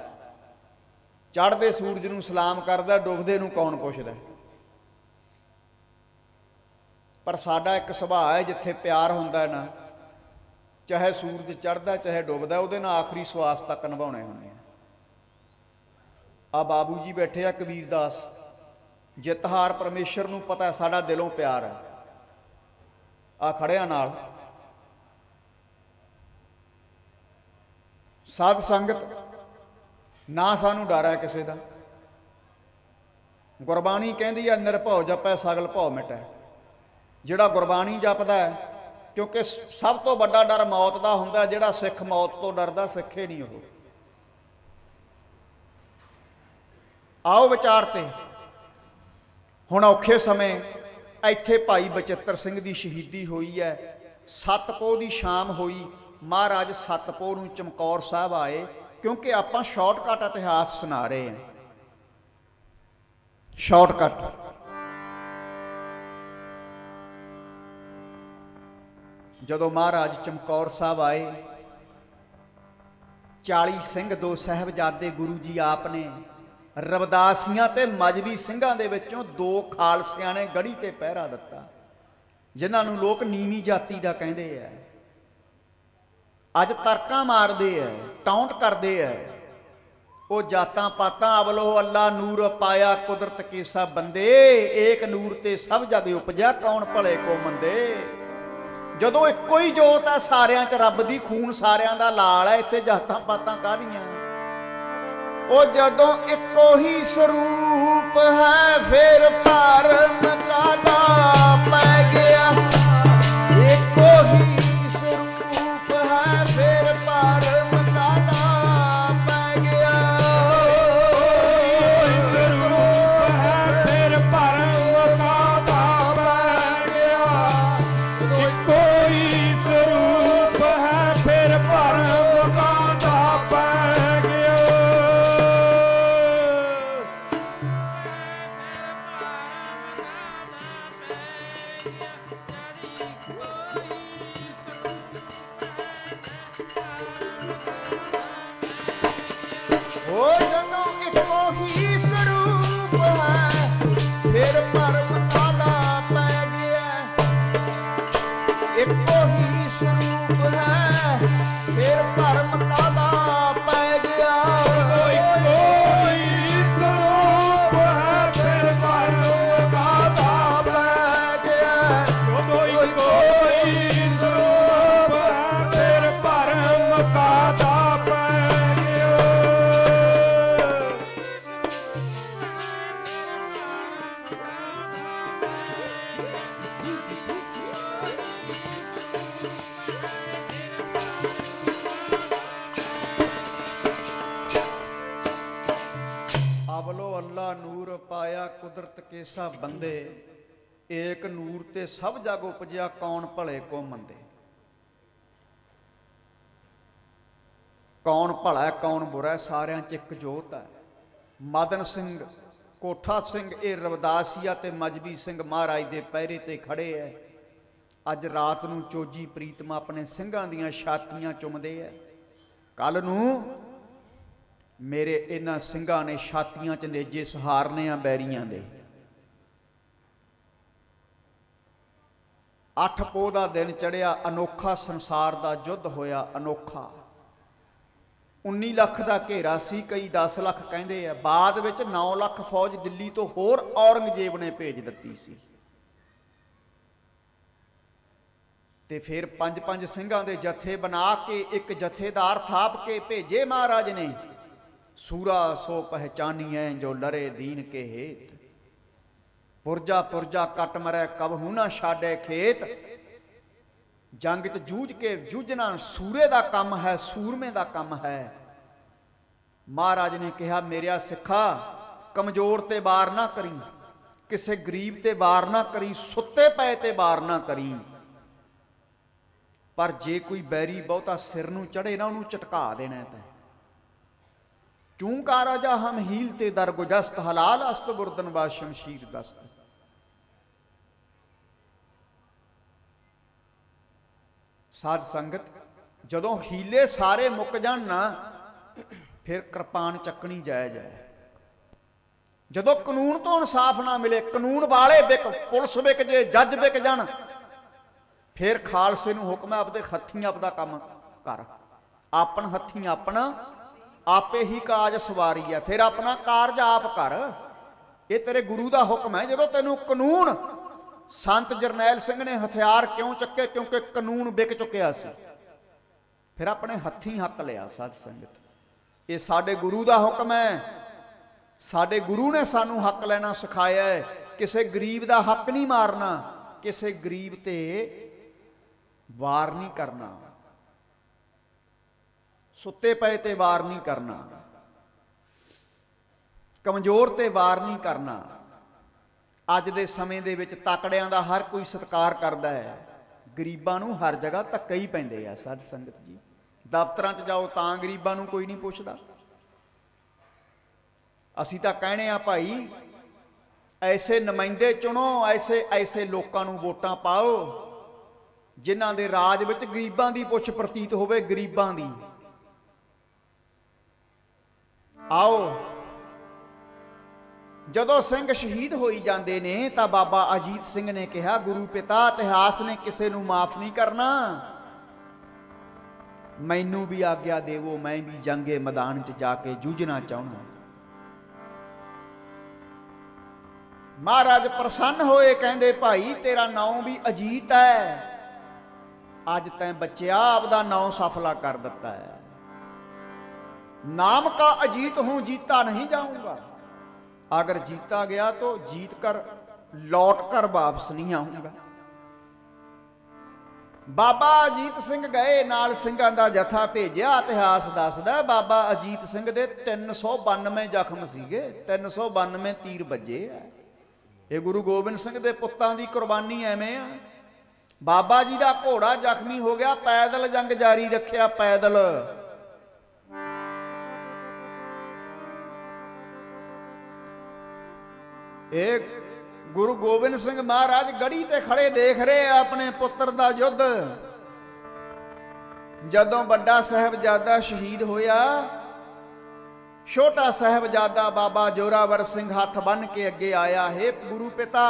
चढ़दे सूरज नूं सलाम करदा, डुबदे नूं कौन पुछदा। पर साडा एक सुभाअ है, जिथे प्यार हुंदा ना, चाहे सूरज चढ़दा चाहे डुबदा, उहदे नाल आखिरी सवास तक निभाउणे हुंदे आ। आ बाबू जी बैठे आ कबीरदास, जित हार परमेश्वर नूं पता है, साडा दिलों प्यार है। आ खड़िया नाल साध संगत, ना सानू डर है किसी का। गुरबाणी कहती है निरभौ जपै सगल भौ मिटै। जिहड़ा गुरबाणी जपदा है, क्योंकि सब तो बड़ा डर मौत का हुंदा। जिहड़ा सिख मौत तो डरदा, सिख ही नहीं हो। आओ विचार ते हुण औखे समय इत्थे भाई बचित्र सिंह की शहीदी हुई है। 7 पौह की शाम हुई। महाराज 7 पौह नूं चमकौर साहब आए, क्योंकि आपां शॉर्टकट इतिहास सुना रहे हैं। शॉर्टकट जदों महाराज चमकौर साहब आए, 40 सिंह 2 साहिबजादे गुरु जी आपने रविदासियां ते मजबी सिंघां दे विचों 2 खालसियां ने गढ़ी ते पहरा दिता, जिन्हां नूं लोक नीवी जाति दा कहंदे है। अज तरका मारदे है, टौंट करदे है। वो जातां पातां अवलो अल्लाह नूर पाया कुदरत के सब बंदे, एक नूर ते सब जग उपजा कौन भले को मंदे। जदों इक्को ही जोत है सारियां च, रब दी खून सारियां दा लाल है, इत्थे जातां पातां काहदियां। ओ जदों इक्को ही स्वरूप है, फिर भरम कादा पै गया। इक्को ही स्वरूप है, फिर भरम कादा पै गया। स्वरूप है, फिर भरम कादा सबलो अल्लाह नूर पाया कुदरत के सब बंदे, एक नूर ते सब जग उपजया कौन भले को मंदे। कौन भला है कौन बुरा है, सारिਆਂ 'ਚ ਇੱਕ ਜੋਤ है। मदन सिंह कोठा सिंह ये रविदासिया ते मजबी सिंह महाराज दे पैरे ते खड़े है। अज रात नूं चोजी प्रीतमा अपने ਸਿੰਘਾਂ ਦੀਆਂ ਛਾਤੀਆਂ ਚੁੰਮਦੇ है। कल नूं मेरे इन्हां ਸਿੰਘਾਂ ने छातियां च नेजे सहारने आ बैरियां दे। 8 पोह दा दिन चढ़िया, अनोखा संसार दा युद्ध होया अनोखा। 19 ਲੱਖ ਦਾ ਘੇਰਾ ਸੀ, कई 10 ਲੱਖ ਕਹਿੰਦੇ ਆ। ਬਾਅਦ ਵਿੱਚ 9 ਲੱਖ ਫੌਜ ਦਿੱਲੀ ਤੋਂ ਹੋਰ ਔਰੰਗਜ਼ੇਬ ਨੇ ਭੇਜ ਦਿੱਤੀ ਸੀ। ਤੇ ਫਿਰ 5-5 ਸਿੰਘਾਂ ਦੇ ਜਥੇ ਬਣਾ ਕੇ ਇੱਕ ਜਥੇਦਾਰ ਥਾਪ ਕੇ ਭੇਜੇ ਮਹਾਰਾਜ ਨੇ। सूरा सो पहचानिए जो लरे दीन के हेत, पुरजा पुरजा कट मरै कबहू ना छाडे खेत। जंग च जूझ के जूझना सूरे दा काम है, सूरमे दा काम है। महाराज ने कहा मेरिया सिखा, कमजोर ते वार ना करी, किसे गरीब ते वार ना करी, सुत्ते पे ते वार ना करी। पर जे कोई बैरी बहुता सिर नूं चढ़े ना, उन्होंने झटका देना है। चूंका राजा हम हीलते दर गुजस्त, हलाल अस्त बुरदन बा शमशीर दस्त। साध संगत जदों हीले सारे मुक जाण ना, फिर कृपान चकनी जायज है। जदों कानून तो इंसाफ ना मिले, कानून वाले विक, पुलिस विक जे, जज विक जाण, फिर खालसे नूं हुक्म है आपदे हत्थीं आपदा काम कर, आपन हत्थीं अपना आपे ही काज सवारी है। फिर अपना कारज आप कर, ये तेरे गुरु का हुक्म है। जो तेनों कानून, संत जरनैल सिंह ने हथियार क्यों चुके, क्योंकि कानून विक चुकिया सी। फिर अपने हत्थीं हक लिया। साध संगत ये साडे गुरु का हुक्म है। साडे गुरु ने सानू हक लेना सिखाया है। किसी गरीब का हक नहीं मारना, किसी गरीब ते वार नहीं करना, सुत्ते पे ते वार नहीं करना, कमजोर ते वार नहीं करना। अज दे समय दे विच तकड़ियां दा हर कोई सत्कार करदा है, गरीबां नूं हर जगह धक्के ही पैंदे आ। साध संगत जी दफ्तरां च जाओ तां गरीबां नूं कोई नहीं पुछदा। असीं तां कहणे आ भाई ऐसे नुमाइंदे चुनो, ऐसे ऐसे लोकां नूं वोटां पाओ जिन्हां दे राज विच गरीबां दी पुछ प्रतीत होवे, गरीबां दी। आओ जदों सिंह शहीद होई जांदे ने तां बाबा अजीत सिंह ने कहा, गुरु पिता इतिहास ने किसे नूं माफ नहीं करना, मैनू भी आग्या देवो, मैं भी जंगे मैदान च जाके जूझना चाहना। महाराज प्रसन्न होए, कहंदे भाई तेरा नाम भी अजीत है, अज तैं बच्चिया आपदा नाम सफला कर दिता है। नाम का अजीत हूं, जीता नहीं जाऊंगा। अगर जीता गया तो जीत कर लौट कर वापस नहीं आऊंगा। बाबा अजीत सिंह गए, नाल ਸਿੰਘਾਂ ਦਾ जथा भेजिया। इतिहास दसदा बाबा अजीत सिंह दे 392 जख्म सीगे, 392 तीर बजे है। ये गुरु गोबिंद सिंह दे पुत्तां दी कुर्बानी एवें आ। बाबा जी दा घोड़ा जख्मी हो गया, पैदल जंग जारी रखिया, पैदल। एक गुरु गोबिंद सिंह महाराज गढ़ी ते खड़े देख रहे अपने पुत्र दा युद्ध। जदों बड़ा साहिबजादा शहीद होया, छोटा साहिबजादा बाबा जोरावर सिंह हथ बन के अगे आया, हे गुरु पिता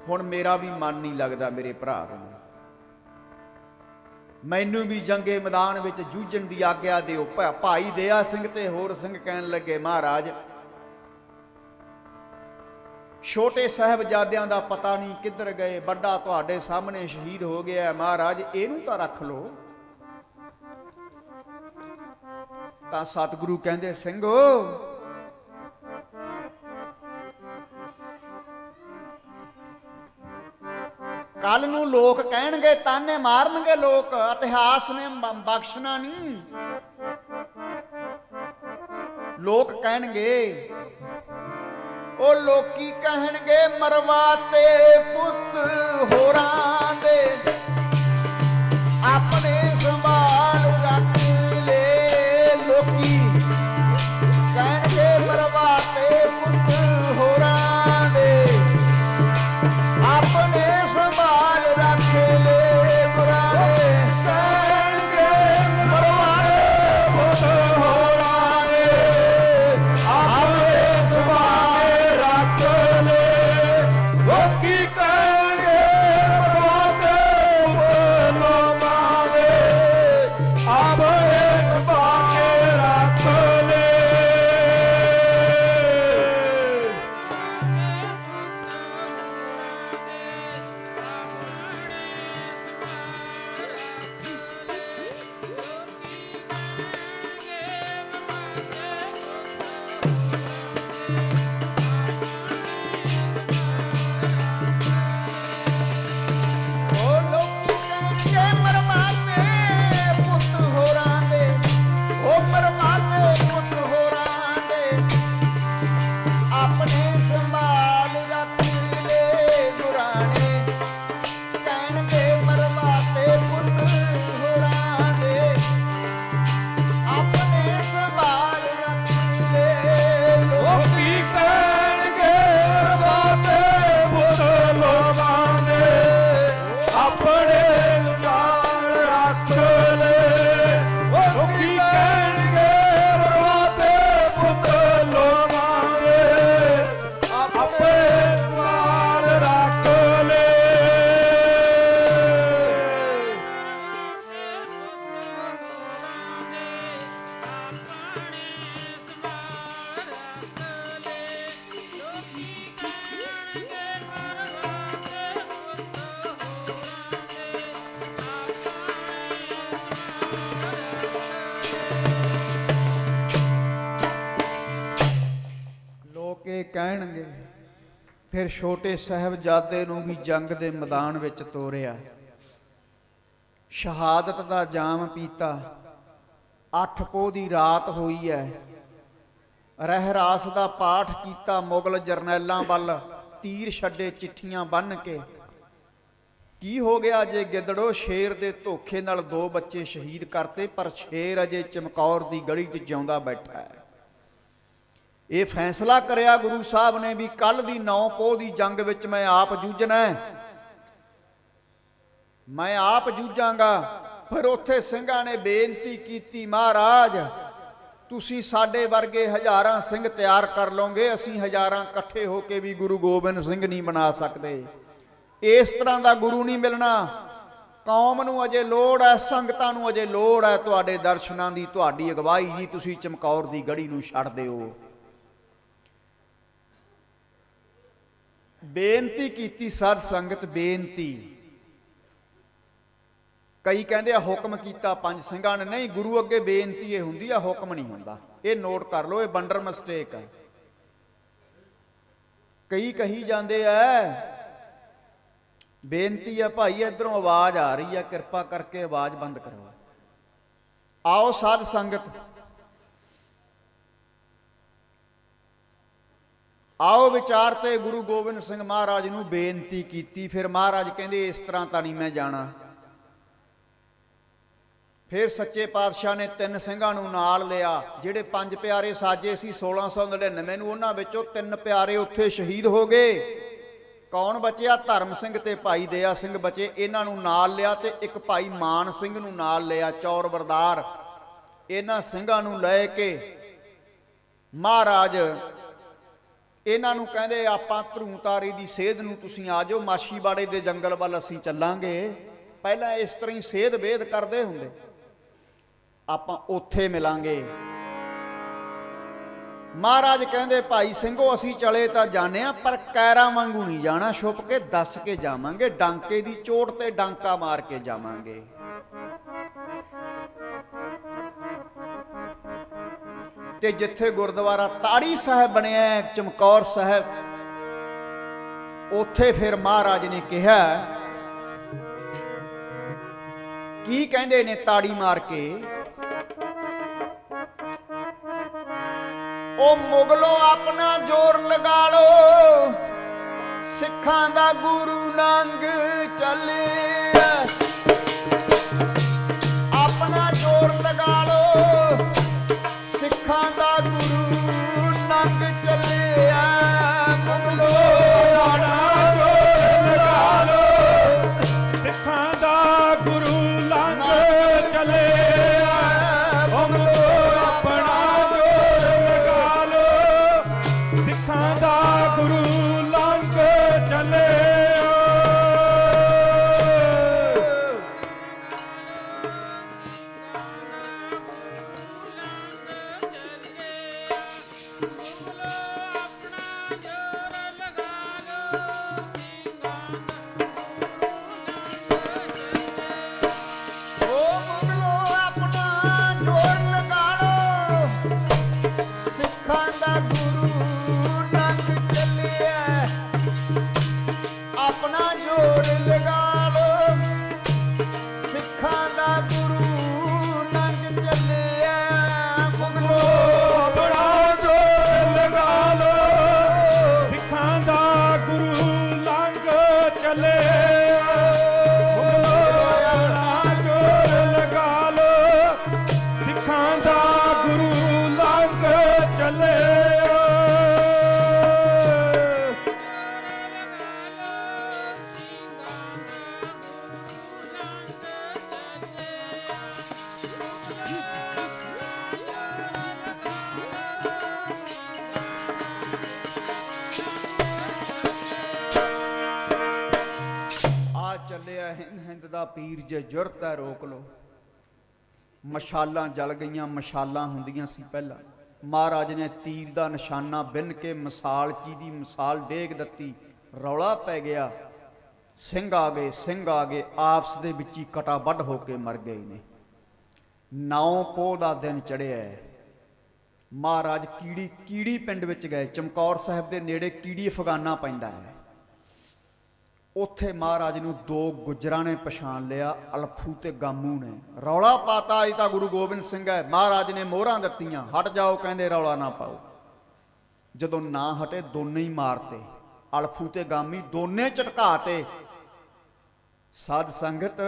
हुण मेरा भी मन नहीं लगता, मेरे भरा मैनू भी जंगे मैदान विच जूझण दी आग्या दिओ। भाई दया सिंह ते होर सिंह कहन लगे, महाराज छोटे साहिबजादियां दा पता नहीं किधर गए, बड़ा तुहाडे सामने शहीद हो गया, महाराज इहनूं तां रख लो। तां सतगुरु कहंदे, ਸਿੰਘੋ कल नूं लोक कहणगे, ताने मारनगे लोक, इतिहास ने बख्शना नहीं। ਲੋਕ ਕਹਿਣਗੇ, ਉਹ ਲੋਕੀ ਕਹਿਣਗੇ ਮਰਵਾਤੇ ਪੁੱਤ ਹੋਰਾਂ ਦੇ, ਆਪਣੇ ਸੰਭਾਲ ਰੱਖ ਲੈ। ਲੋਕੀ ਕਹਿਣਗੇ ਮਰਵਾਤੇ ਪੁੱਤ ਹੋਰਾਂ ਦੇ, ਆਪਣੇ ਸੰਭਾਲ ਰੱਖ ਲੈ। ਮੁਰਾਰੇ ਕਹਿਣਗੇ ਮਰਵਾਤੇ ਪੁੱਤ ਹੋਰਾਂ ਦੇ, ਆਪਣੇ ਸੰਭਾਲ ਰੱਖ ਲੈ। ਲੋਕੀ ਕਹਿਣਗੇ ਮਰਵਾਤੇ ਪੁੱਤ ਲੋਕਾਂ ਦੇ, ਆਪਣੇ ਸੰਭਾਲ ਰੱਖ ਲੈ। ਉਹ ਲੋਕੀ ਕਹਿਣਗੇ ਮਰਵਾਤੇ ਪੁੱਤ ਹੋਰਾਂ ਦੇ, ਉਹ ਮਰਵਾਤੇ ਪੁੱਤ ਹੋਰਾਂ ਦੇ, ਆਪਣੇ ਸੰਭਾਲ ਰੱਖ ਲੈ। ਗੁਰਾਣੇ ਕਹਿਣਗੇ ਮਰਵਾਤੇ ਪੁੱਤ ਹੋਰਾਂ ਦੇ, ਆਪਣੇ ਸੰਭਾਲ ਰੱਖ ਲੈ। ਲੋਕੀ ਕਹਿਣਗੇ ਮਰਵਾਤੇ ਪੁੱਤ ਲੋਕਾਂ ਦੇ, ਆਪਣੇ ਸੰਭਾਲ ਰੱਖ ਲੈ। ਲੋਕੀ ਕਹਿਣਗੇ ਮਰਵਾਤੇ ਪੁੱਤ ਲੋਕਾਂ ਦੇ, ਆਪਣੇ ਸੰਭਾਲ ਰੱਖ ਲੈ। ਲੋਕ ਇਹ ਕਹਿਣਗੇ। ਫਿਰ ਛੋਟੇ ਸਾਹਿਬਜ਼ਾਦੇ ਨੂੰ ਵੀ ਜੰਗ ਦੇ ਮੈਦਾਨ ਵਿੱਚ ਤੋਰਿਆ, ਸ਼ਹਾਦਤ ਦਾ ਜਾਮ ਪੀਤਾ। 8 ਪੋਹ ਦੀ ਰਾਤ ਹੋਈ ਹੈ, ਰਹਿਰਾਸ ਦਾ ਪਾਠ ਕੀਤਾ। ਮੁਗਲ ਜਰਨੈਲਾਂ ਵੱਲ ਤੀਰ ਛੱਡੇ ਚਿੱਠੀਆਂ ਬੰਨ੍ਹ ਕੇ। ਕੀ ਹੋ ਗਿਆ ਜੇ ਗਿੱਦੜੋ, ਸ਼ੇਰ ਦੇ ਧੋਖੇ ਨਾਲ 2 ਬੱਚੇ ਸ਼ਹੀਦ ਕਰਤੇ, ਪਰ ਸ਼ੇਰ ਅਜੇ ਚਮਕੌਰ ਦੀ ਗੜੀ 'ਚ ਜਿਉਂਦਾ ਬੈਠਾ ਹੈ। ਇਹ ਫੈਸਲਾ ਕਰਿਆ ਗੁਰੂ ਸਾਹਿਬ ਨੇ ਵੀ ਕੱਲ ਦੀ 9 ਪੋਹ ਦੀ ਜੰਗ ਵਿੱਚ ਮੈਂ ਆਪ ਜੂਝਣਾ ਹੈ, ਮੈਂ ਆਪ ਜੂਝਾਂਗਾ। ਫਿਰ ਉੱਥੇ ਸਿੰਘਾਂ ਨੇ ਬੇਨਤੀ ਕੀਤੀ, ਮਹਾਰਾਜ ਤੁਸੀਂ ਸਾਡੇ ਵਰਗੇ ਹਜ਼ਾਰਾਂ ਸਿੰਘ ਤਿਆਰ ਕਰ ਲਓਗੇ, ਅਸੀਂ ਹਜ਼ਾਰਾਂ ਇਕੱਠੇ ਹੋ ਕੇ ਵੀ ਗੁਰੂ ਗੋਬਿੰਦ ਸਿੰਘ ਨਹੀਂ ਬਣਾ ਸਕਦੇ। ਇਸ ਤਰ੍ਹਾਂ ਦਾ ਗੁਰੂ ਨਹੀਂ ਮਿਲਣਾ। ਕੌਮ ਨੂੰ ਅਜੇ ਲੋੜ ਹੈ, ਸੰਗਤਾਂ ਨੂੰ ਅਜੇ ਲੋੜ ਹੈ ਤੁਹਾਡੇ ਦਰਸ਼ਨਾਂ ਦੀ, ਤੁਹਾਡੀ ਅਗਵਾਈ ਜੀ। ਤੁਸੀਂ ਚਮਕੌਰ ਦੀ ਗੜੀ ਨੂੰ ਛੱਡ ਦਿਓ। ਬੇਨਤੀ ਕੀਤੀ ਸਾਧ ਸੰਗਤ, ਬੇਨਤੀ। ਕਈ ਕਹਿੰਦੇ ਆ ਹੁਕਮ ਕੀਤਾ 5 ਸਿੰਘਾਂ ਨੇ। ਨਹੀਂ, ਗੁਰੂ ਅੱਗੇ ਬੇਨਤੀ ਇਹ ਹੁੰਦੀ ਆ, ਹੁਕਮ ਨਹੀਂ ਹੁੰਦਾ। ਇਹ ਨੋਟ ਕਰ ਲਓ, ਇਹ ਬੰਡਰ ਮਿਸਟੇਕ ਹੈ। ਕਈ ਕਹੀ ਜਾਂਦੇ ਆ ਬੇਨਤੀ ਆ ਭਾਈ, ਇੱਧਰੋਂ ਆਵਾਜ਼ ਆ ਰਹੀ ਆ, ਕਿਰਪਾ ਕਰਕੇ ਆਵਾਜ਼ ਬੰਦ ਕਰੋ। ਆਓ ਸਾਧ ਸੰਗਤ, ਆਓ ਵਿਚਾਰ ਤੇ ਗੁਰੂ ਗੋਬਿੰਦ ਸਿੰਘ ਮਹਾਰਾਜ ਨੂੰ ਬੇਨਤੀ ਕੀਤੀ। ਫਿਰ ਮਹਾਰਾਜ ਕਹਿੰਦੇ ਇਸ ਤਰ੍ਹਾਂ ਤਾਂ ਨਹੀਂ ਮੈਂ ਜਾਣਾ। ਫਿਰ ਸੱਚੇ ਪਾਤਸ਼ਾਹ ਨੇ 3 ਸਿੰਘਾਂ ਨੂੰ ਨਾਲ ਲਿਆ। ਜਿਹੜੇ 5 ਪਿਆਰੇ ਸਾਜੇ ਸੀ 1699 ਨੂੰ, ਉਹਨਾਂ ਵਿੱਚੋਂ 3 ਪਿਆਰੇ ਉੱਥੇ ਸ਼ਹੀਦ ਹੋ ਗਏ। ਕੌਣ ਬਚਿਆ? ਧਰਮ ਸਿੰਘ ਤੇ ਭਾਈ ਦਇਆ ਸਿੰਘ ਬਚੇ। ਇਹਨਾਂ ਨੂੰ ਨਾਲ ਲਿਆ ਤੇ ਇੱਕ ਭਾਈ ਮਾਨ ਸਿੰਘ ਨੂੰ ਨਾਲ ਲਿਆ, ਚੌਰ ਬਰਦਾਰ। ਇਹਨਾਂ ਸਿੰਘਾਂ ਨੂੰ ਲੈ ਕੇ ਮਹਾਰਾਜ ਇਹਨਾਂ ਨੂੰ ਕਹਿੰਦੇ ਆਪਾਂ ਧਰੂਤਾਰੀ ਦੀ ਸੇਧ ਨੂੰ ਤੁਸੀਂ ਆ ਜਾਓ, ਮਾਛੀਵਾੜੇ ਦੇ ਜੰਗਲ ਵੱਲ ਅਸੀਂ ਚੱਲਾਂਗੇ। ਪਹਿਲਾਂ ਇਸ ਤਰ੍ਹਾਂ ਹੀ ਸੇਧ ਵੇਦ ਕਰਦੇ ਹੁੰਦੇ, ਆਪਾਂ ਉੱਥੇ ਮਿਲਾਂਗੇ। ਮਹਾਰਾਜ ਕਹਿੰਦੇ ਭਾਈ ਸਿੰਘੋ ਅਸੀਂ ਚਲੇ ਤਾਂ ਜਾਣੇ ਆ, ਪਰ ਕੈਰਾਂ ਵਾਂਗੂ ਨਹੀਂ ਜਾਣਾ, ਛੁਪ ਕੇ ਦੱਸ ਕੇ ਜਾਵਾਂਗੇ, ਡਾਂਕੇ ਦੀ ਚੋਟ ਤੇ ਡਾਂਕਾ ਮਾਰ ਕੇ ਜਾਵਾਂਗੇ। ਤੇ ਜਿੱਥੇ ਗੁਰਦੁਆਰਾ ਤਾੜੀ ਸਾਹਿਬ ਬਣਿਆ ਚਮਕੌਰ ਸਾਹਿਬ, ਉੱਥੇ ਫਿਰ ਮਹਾਰਾਜ ਨੇ ਕਿਹਾ, ਕੀ ਕਹਿੰਦੇ ਨੇ ਤਾੜੀ ਮਾਰ ਕੇ, ओ मुगलों अपना जोर लगा लो, सिखां दा गुरु नंग चले। अपना जोर लगा लो, सिखां दा गुरु नंग चले। मुगलों अपना जोर लगा लो, सिखां दा गुरु लंघ चले। ਚੱਲਿਆ ਹਿੰਦ ਦਾ ਪੀਰ, ਜੇ ਜੁਰਤ ਹੈ ਰੋਕ ਲੋ। ਮਸ਼ਾਲਾਂ ਜਲ ਗਈਆਂ, ਮਸ਼ਾਲਾਂ ਹੁੰਦੀਆਂ ਸੀ ਪਹਿਲਾਂ। ਮਹਾਰਾਜ ਨੇ ਤੀਰ ਦਾ ਨਿਸ਼ਾਨਾ ਬਿੰਨ ਕੇ ਮਸਾਲ ਦੀ ਮਸਾਲ ਡੇਗ ਦਿੱਤੀ, ਰੌਲਾ ਪੈ ਗਿਆ। ਸਿੰਘ ਆ ਗਏ, ਸਿੰਘ ਆ ਗਏ, ਆਪਸ ਦੇ ਵਿੱਚ ਹੀ ਕਟਾ ਵੱਢ ਹੋ ਕੇ ਮਰ ਗਏ ਨੇ। 9 ਪੋਹ ਦਾ ਦਿਨ ਚੜਿਆ। ਮਹਾਰਾਜ ਕੀੜੀ ਪਿੰਡ ਵਿੱਚ ਗਏ, ਚਮਕੌਰ ਸਾਹਿਬ ਦੇ ਨੇੜੇ ਕੀੜੀ ਅਫਗਾਨਾ ਪੈਂਦਾ ਹੈ। ਉੱਥੇ ਮਹਾਰਾਜ ਨੂੰ 2 ਗੁੱਜਰਾਂ ਨੇ ਪਛਾਣ ਲਿਆ, ਅਲਫੂ ਤੇ ਗਾਮੂ ਨੇ। ਰੌਲਾ ਪਾਤਾ, ਇਹ ਤਾਂ ਗੁਰੂ ਗੋਬਿੰਦ ਸਿੰਘ ਹੈ। ਮਹਾਰਾਜ ਨੇ ਮੋਹਰਾਂ ਦਿੱਤੀਆਂ, ਹਟ ਜਾਓ, ਕਹਿੰਦੇ ਰੌਲਾ ਨਾ ਪਾਓ। ਜਦੋਂ ਨਾ ਹਟੇ, ਦੋਨੇ ਹੀ ਮਾਰਤੇ, ਅਲਫੂ ਤੇ ਗਾਮੀ ਦੋਨੇ ਝਟਕਾਤੇ। ਸਾਧ ਸੰਗਤ,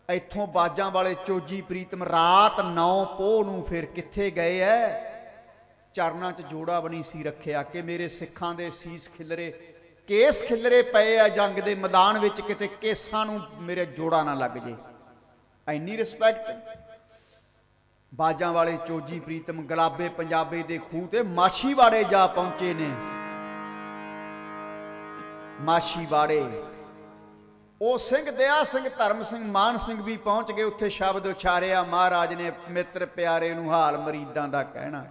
ਇੱਥੋਂ ਬਾਜਾਂ ਵਾਲੇ ਚੋਜੀ ਪ੍ਰੀਤਮ ਰਾਤ 9 ਪੋਹ ਨੂੰ ਫਿਰ ਕਿੱਥੇ ਗਏ ਐ? ਚਰਨਾਂ 'ਚ ਜੋੜਾ ਬਣੀ ਸੀ ਰੱਖਿਆ ਕਿ ਮੇਰੇ ਸਿੱਖਾਂ ਦੇ ਸੀਸ ਖਿਲਰੇ, ਕੇਸ ਖਿਲਰੇ ਪਏ ਆ ਜੰਗ ਦੇ ਮੈਦਾਨ ਵਿੱਚ, ਕਿਤੇ ਕੇਸਾਂ ਨੂੰ ਮੇਰੇ ਜੋੜਾ ਨਾ ਲੱਗ ਜੇ। ਇੰਨੀ ਰਿਸਪੈਕਟ। ਬਾਜਾਂ ਵਾਲੇ ਚੋਜੀ ਪ੍ਰੀਤਮ ਗੁਲਾਬੇ ਪੰਜਾਬੇ ਦੇ ਖੂਹ ਤੇ ਮਾਛੀਵਾੜੇ ਜਾ ਪਹੁੰਚੇ ਨੇ। ਮਾਛੀਵਾੜੇ ਉਹ ਸਿੰਘ ਦਇਆ ਸਿੰਘ, ਧਰਮ ਸਿੰਘ, ਮਾਨ ਸਿੰਘ ਵੀ ਪਹੁੰਚ ਗਏ। ਉੱਥੇ ਸ਼ਬਦ ਉਚਾਰਿਆ ਮਹਾਰਾਜ ਨੇ, ਮਿੱਤਰ ਪਿਆਰੇ ਨੂੰ ਹਾਲ ਮਰੀਦਾਂ ਦਾ ਕਹਿਣਾ,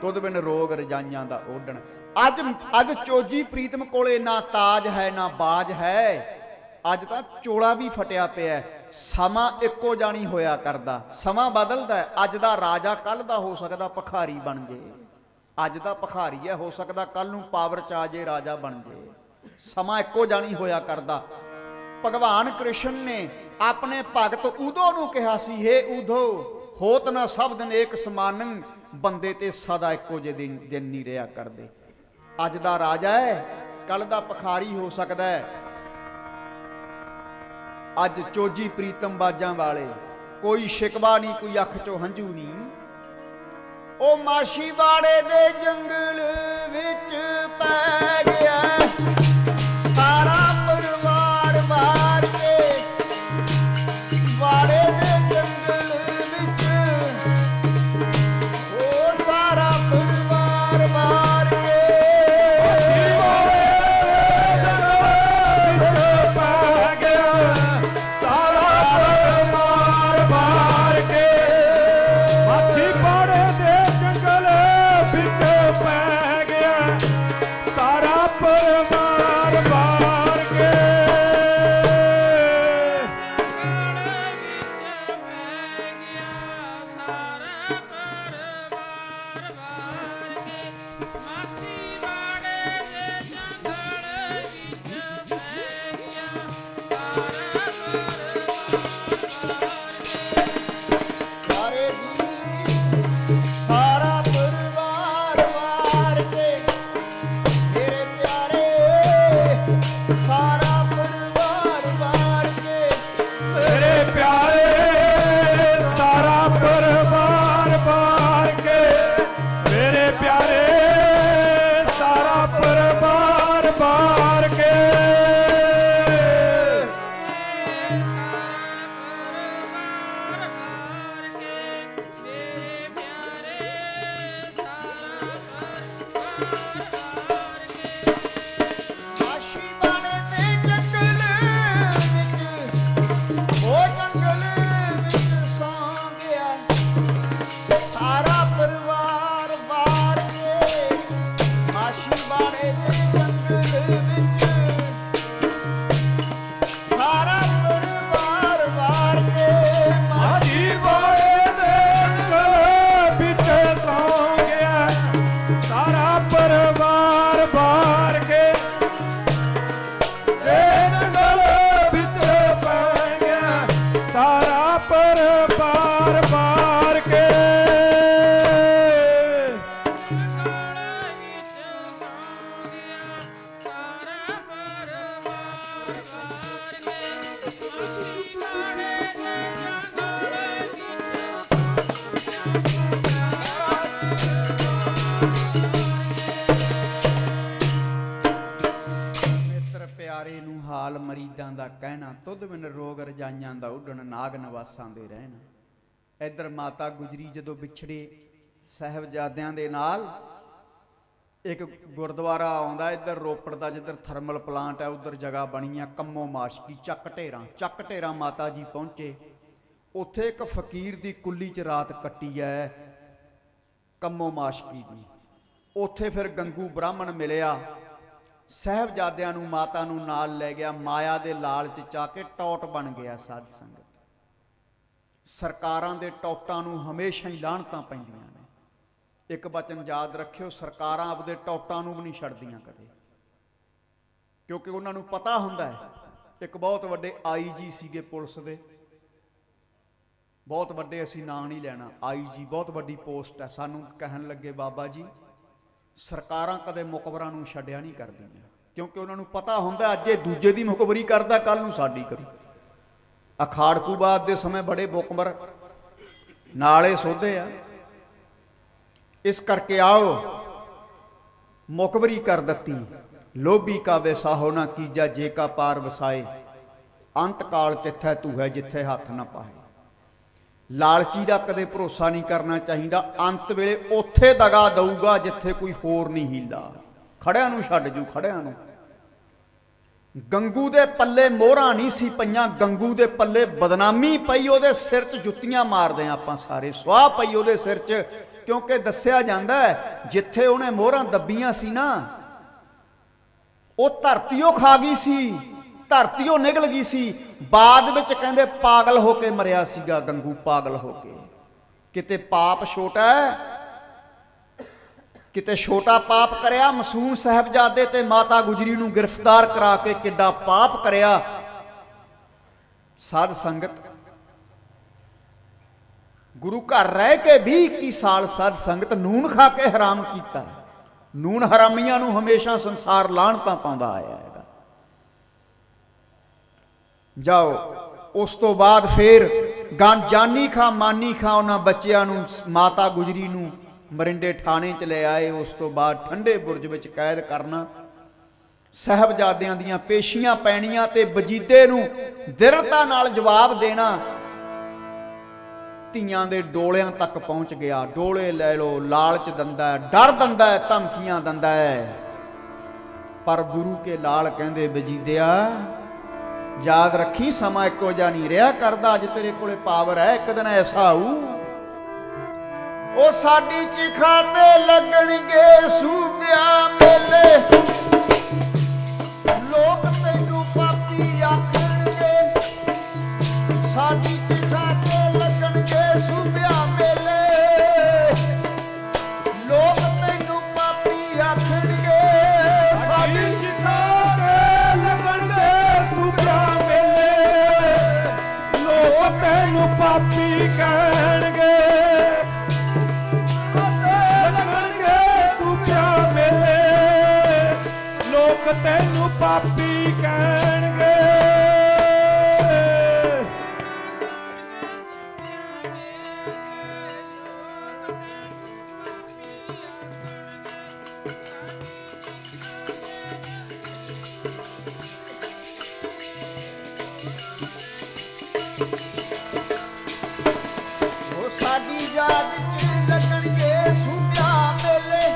ਤੁਧ ਬਿਨ ਰੋਗ ਰਜਾਈਆਂ ਦਾ ਓਢਣ। ਅੱਜ ਚੋਜੀ ਪ੍ਰੀਤਮ ਕੋਲੇ ਨਾ ਤਾਜ ਹੈ ਨਾ ਬਾਜ ਹੈ, ਅੱਜ ਤਾਂ ਚੋਲਾ ਵੀ ਫਟਿਆ ਪਿਆ। ਸਮਾਂ ਇੱਕੋ ਜਾਣੀ ਹੋਇਆ ਕਰਦਾ, ਸਮਾਂ ਬਦਲਦਾ। ਅੱਜ ਦਾ ਰਾਜਾ ਕੱਲ ਦਾ ਹੋ ਸਕਦਾ ਭਿਖਾਰੀ ਬਣ ਜੇ। ਅੱਜ ਦਾ ਭਿਖਾਰੀ ਹੈ, ਹੋ ਸਕਦਾ ਕੱਲ ਨੂੰ ਪਾਵਰ ਚ ਆ ਜੇ ਰਾਜਾ ਬਣ ਜੇ। ਸਮਾਂ ਇੱਕੋ ਜਾਣੀ ਹੋਇਆ ਕਰਦਾ। ਭਗਵਾਨ ਕ੍ਰਿਸ਼ਨ ਨੇ ਆਪਣੇ ਭਗਤ ਉਦੋਂ ਨੂੰ ਕਿਹਾ ਸੀ, ਹੇ ਉਧੋ ਹੋਤ ਨਾ ਸਭ ਦਿਨ ਏਕ ਸਮਾਨੰ, ਬੰਦੇ ਤੇ ਸਦਾ ਇੱਕੋ ਜਿਹੇ ਦਿਨ ਨਹੀਂ ਰਿਹਾ ਕਰਦੇ। ਅੱਜ ਦਾ ਰਾਜਾ ਹੈ, ਕੱਲ ਦਾ ਭਿਖਾਰੀ ਹੋ ਸਕਦਾ ਹੈ। ਅੱਜ ਚੋਜੀ ਪ੍ਰੀਤਮ ਬਾਜਾਂ ਵਾਲੇ, ਕੋਈ ਸ਼ਿਕਵਾ ਨਹੀਂ, ਕੋਈ ਅੱਖ ਚੋਂ ਹੰਝੂ ਨਹੀਂ। ਉਹ ਮਾਛੀਵਾੜੇ ਦੇ ਜੰਗਲ ਵਿੱਚ ਪੈ ਗਿਆ ਸਾਰਾ ਪਰਿਵਾਰ ਮਾਰ ਕੇ। ਵਾੜੇ ਦੇ ਜੰਗਲ ਵਿੱਚ ਉਹ ਸਾਰਾ ਪਰਿਵਾਰ ਮਾਰ ਕੇ। ਸਾਰਾ ਹਾਲ ਮਰੀਦਾਂ ਦਾ ਕਹਿਣਾ, ਤੁਧ ਬਿਨ ਰੋਗ ਰਜਾਈਆਂ ਦਾ ਉੱਡਣ, ਨਾਗ ਨਵਾਸਾਂ ਦੇ ਰਹਿਣ। ਇੱਧਰ ਮਾਤਾ ਗੁਜਰੀ ਜਦੋਂ ਵਿਛੜੇ ਸਾਹਿਬਜ਼ਾਦਿਆਂ ਦੇ ਨਾਲ, ਇੱਕ ਗੁਰਦੁਆਰਾ ਆਉਂਦਾ ਇੱਧਰ ਰੋਪੜ ਦਾ, ਜਿੱਧਰ ਥਰਮਲ ਪਲਾਂਟ ਹੈ ਉੱਧਰ ਜਗ੍ਹਾ ਬਣੀ ਆ ਕੰਮੋ ਮਾਸ਼ਕੀ, ਚੱਕ ਢੇਰਾਂ ਮਾਤਾ ਜੀ ਪਹੁੰਚੇ। ਉੱਥੇ ਇੱਕ ਫਕੀਰ ਦੀ ਕੁੱਲੀ 'ਚ ਰਾਤ ਕੱਟੀ ਹੈ ਕੰਮੋ ਮਾਸ਼ਕੀ ਦੀ। ਉੱਥੇ ਫਿਰ ਗੰਗੂ ਬ੍ਰਾਹਮਣ ਮਿਲਿਆ, ਸਾਹਿਬਜ਼ਾਦਿਆਂ ਨੂੰ ਮਾਤਾ ਨੂੰ ਨਾਲ ਲੈ ਗਿਆ, ਮਾਇਆ ਦੇ ਲਾਲਚ 'ਚ ਆ ਕੇ ਟੌਟ ਬਣ ਗਿਆ। ਸਾਧ ਸੰਗਤ, ਸਰਕਾਰਾਂ ਦੇ ਟੌਟਾਂ ਨੂੰ ਹਮੇਸ਼ਾ ਹੀ ਲਾਹਣਤਾਂ ਪੈਂਦੀਆਂ ਨੇ। ਇੱਕ ਬਚਨ ਯਾਦ ਰੱਖਿਓ, ਸਰਕਾਰਾਂ ਆਪਦੇ ਟੌਟਾਂ ਨੂੰ ਵੀ ਨਹੀਂ ਛੱਡਦੀਆਂ ਕਦੇ, ਕਿਉਂਕਿ ਉਹਨਾਂ ਨੂੰ ਪਤਾ ਹੁੰਦਾ ਹੈ। ਇੱਕ ਬਹੁਤ ਵੱਡੇ IG ਸੀਗੇ ਪੁਲਿਸ ਦੇ, ਬਹੁਤ ਵੱਡੇ, ਅਸੀਂ ਨਾਂ ਨਹੀਂ ਲੈਣਾ, IG ਬਹੁਤ ਵੱਡੀ ਪੋਸਟ ਹੈ। ਸਾਨੂੰ ਕਹਿਣ ਲੱਗੇ, ਬਾਬਾ ਜੀ ਸਰਕਾਰਾਂ ਕਦੇ ਮੁਕਬਰਾਂ ਨੂੰ ਛੱਡਿਆ ਨਹੀਂ ਕਰਦੀਆਂ, ਕਿਉਂਕਿ ਉਹਨਾਂ ਨੂੰ ਪਤਾ ਹੁੰਦਾ ਅੱਜ ਇਹ ਦੂਜੇ ਦੀ ਮੁਕਬਰੀ ਕਰਦਾ, ਕੱਲ ਨੂੰ ਸਾਡੀ ਕਰੂ। ਅਖਾੜਕੂਬਾਦ ਦੇ ਸਮੇਂ ਬੜੇ ਮੁਕਬਰ ਨਾਲੇ ਸੋਧੇ ਆ, ਇਸ ਕਰਕੇ ਆਓ ਮੁਕਬਰੀ ਕਰ ਦਿੱਤੀ। ਲੋਭੀ ਕਾ ਵਿਸਾਹੋ ਨਾ ਕੀਜਾ, ਜੇ ਕਾ ਪਾਰ ਵਸਾਏ, ਅੰਤ ਕਾਲ ਤਿੱਥੈ ਤੂੰ ਹੈ ਜਿੱਥੇ ਹੱਥ ਨਾ ਪਾਏ। ਲਾਲਚੀ ਦਾ ਕਦੇ ਭਰੋਸਾ ਨਹੀਂ ਕਰਨਾ ਚਾਹੀਦਾ, ਅੰਤ ਵੇਲੇ ਉੱਥੇ ਦਗਾ ਦਊਗਾ ਜਿੱਥੇ ਕੋਈ ਹੋਰ ਨਹੀਂ ਹੀਲਾ, ਖੜਿਆਂ ਨੂੰ ਛੱਡ ਜੂ, ਖੜਿਆਂ ਨੂੰ। ਗੰਗੂ ਦੇ ਪੱਲੇ ਮੋਹਰਾਂ ਨਹੀਂ ਸੀ ਪਈਆਂ, ਗੰਗੂ ਦੇ ਪੱਲੇ ਬਦਨਾਮੀ ਪਈ, ਉਹਦੇ ਸਿਰ 'ਚ ਜੁੱਤੀਆਂ ਮਾਰਦੇ ਆਪਾਂ ਸਾਰੇ, ਸੁਆਹ ਪਈ ਉਹਦੇ ਸਿਰ 'ਚ, ਕਿਉਂਕਿ ਦੱਸਿਆ ਜਾਂਦਾ ਹੈ ਜਿੱਥੇ ਉਹਨੇ ਮੋਹਰਾਂ ਦੱਬੀਆਂ ਸੀ ਨਾ, ਉਹ ਧਰਤੀ ਉਹ ਖਾ ਗਈ ਸੀ, ਧਰਤੀ ਉਹ ਨਿਗਲ ਗਈ ਸੀ। ਬਾਅਦ ਵਿੱਚ ਕਹਿੰਦੇ ਪਾਗਲ ਹੋ ਕੇ ਮਰਿਆ ਸੀਗਾ ਗੰਗੂ, ਪਾਗਲ ਹੋ ਕੇ। ਕਿਤੇ ਪਾਪ ਛੋਟਾ ਹੈ, ਕਿਤੇ ਛੋਟਾ ਪਾਪ ਕਰਿਆ, ਮਾਸੂਮ ਸਾਹਿਬਜ਼ਾਦੇ ਤੇ ਮਾਤਾ ਗੁਜਰੀ ਨੂੰ ਗ੍ਰਿਫਤਾਰ ਕਰਾ ਕੇ ਕਿੱਡਾ ਪਾਪ ਕਰਿਆ। ਸਾਧ ਸੰਗਤ, ਗੁਰੂ ਘਰ ਰਹਿ ਕੇ ਵੀ 21 ਸਾਲ ਸਾਧ ਸੰਗਤ ਨੂਨ ਖਾ ਕੇ ਹਰਾਮ ਕੀਤਾ। ਨੂਨ ਹਰਾਮੀਆਂ ਨੂੰ ਹਮੇਸ਼ਾ ਸੰਸਾਰ ਲਾਹਣਤਾਂ ਪਾਉਂਦਾ ਆਇਆ ਹੈਗਾ। ਜਾਓ, ਉਸ ਤੋਂ ਬਾਅਦ ਫਿਰ ਜਾਨੀ ਖਾਂ ਮਾਨੀ ਖਾਂ ਉਹਨਾਂ ਬੱਚਿਆਂ ਨੂੰ, ਮਾਤਾ ਗੁਜਰੀ ਨੂੰ ਮਰਿੰਡੇ ਥਾਣੇ 'ਚ ਲੈ ਆਏ। ਉਸ ਤੋਂ ਬਾਅਦ ਠੰਡੇ ਬੁਰਜ ਵਿੱਚ ਕੈਦ ਕਰਨਾ, ਸਾਹਿਬਜ਼ਾਦਿਆਂ ਦੀਆਂ ਪੇਸ਼ੀਆਂ ਪੈਣੀਆਂ ਤੇ ਵਜੀਦੇ ਨੂੰ ਦ੍ਰਿੜਤਾ ਨਾਲ ਜਵਾਬ ਦੇਣਾ। ਧੀਆਂ ਦੇ ਡੋਲਿਆਂ ਤੱਕ ਪਹੁੰਚ ਗਿਆ, ਡੋਲੇ ਲੈ ਲੋ, ਲਾਲਚ ਦਿੰਦਾ ਹੈ, ਡਰ ਦਿੰਦਾ ਹੈ, ਧਮਕੀਆਂ ਦਿੰਦਾ ਹੈ। ਪਰ ਗੁਰੂ ਕੇ ਲਾਲ ਕਹਿੰਦੇ, ਵਜੀਦਿਆ ਯਾਦ ਰੱਖੀ, ਸਮਾਂ ਇੱਕੋ ਜਿਹਾ ਨਹੀਂ ਰਿਹਾ ਕਰਦਾ, ਅੱਜ ਤੇਰੇ ਕੋਲੇ ਪਾਵਰ ਹੈ, ਇੱਕ ਦਿਨ ਐਸਾ ਆਊ ਉਹ ਸਾਡੀ ਚਿਖਾ ਤੇ ਲੱਗਣਗੇ ਸੂਬਿਆਂ ਮੇਲੇ, ਲੋਕ ਤੈਨੂੰ ਪਾਪੀ ਆਖਣਗੇ। ਸਾਡੀ ਚਿਖਾ ਤੇ ਲੱਗਣਗੇ ਸੂਬਿਆਂ ਮੇਲੇ, ਲੋਕ ਤੈਨੂੰ ਪਾਪੀ ਆਖਣਗੇ। ਸਾਡੀ ਚਿਖਾ ਤੇ ਲੱਗਣਗੇ ਸੂਬਿਆਂ ਮੇਲੇ, ਲੋਕ ਤੈਨੂੰ ਪਾਪੀ ਕਹਿਣਗੇ। ਲੋਕ ਤੈਨੂੰ ਪਾਪੀ ਕਹਿਣਗੇ। ਉਹ ਸਾਡੀ ਯਾਦ 'ਚ ਲੱਗਣਗੇ ਸੂਬਿਆਂ ਮੇਲੇ,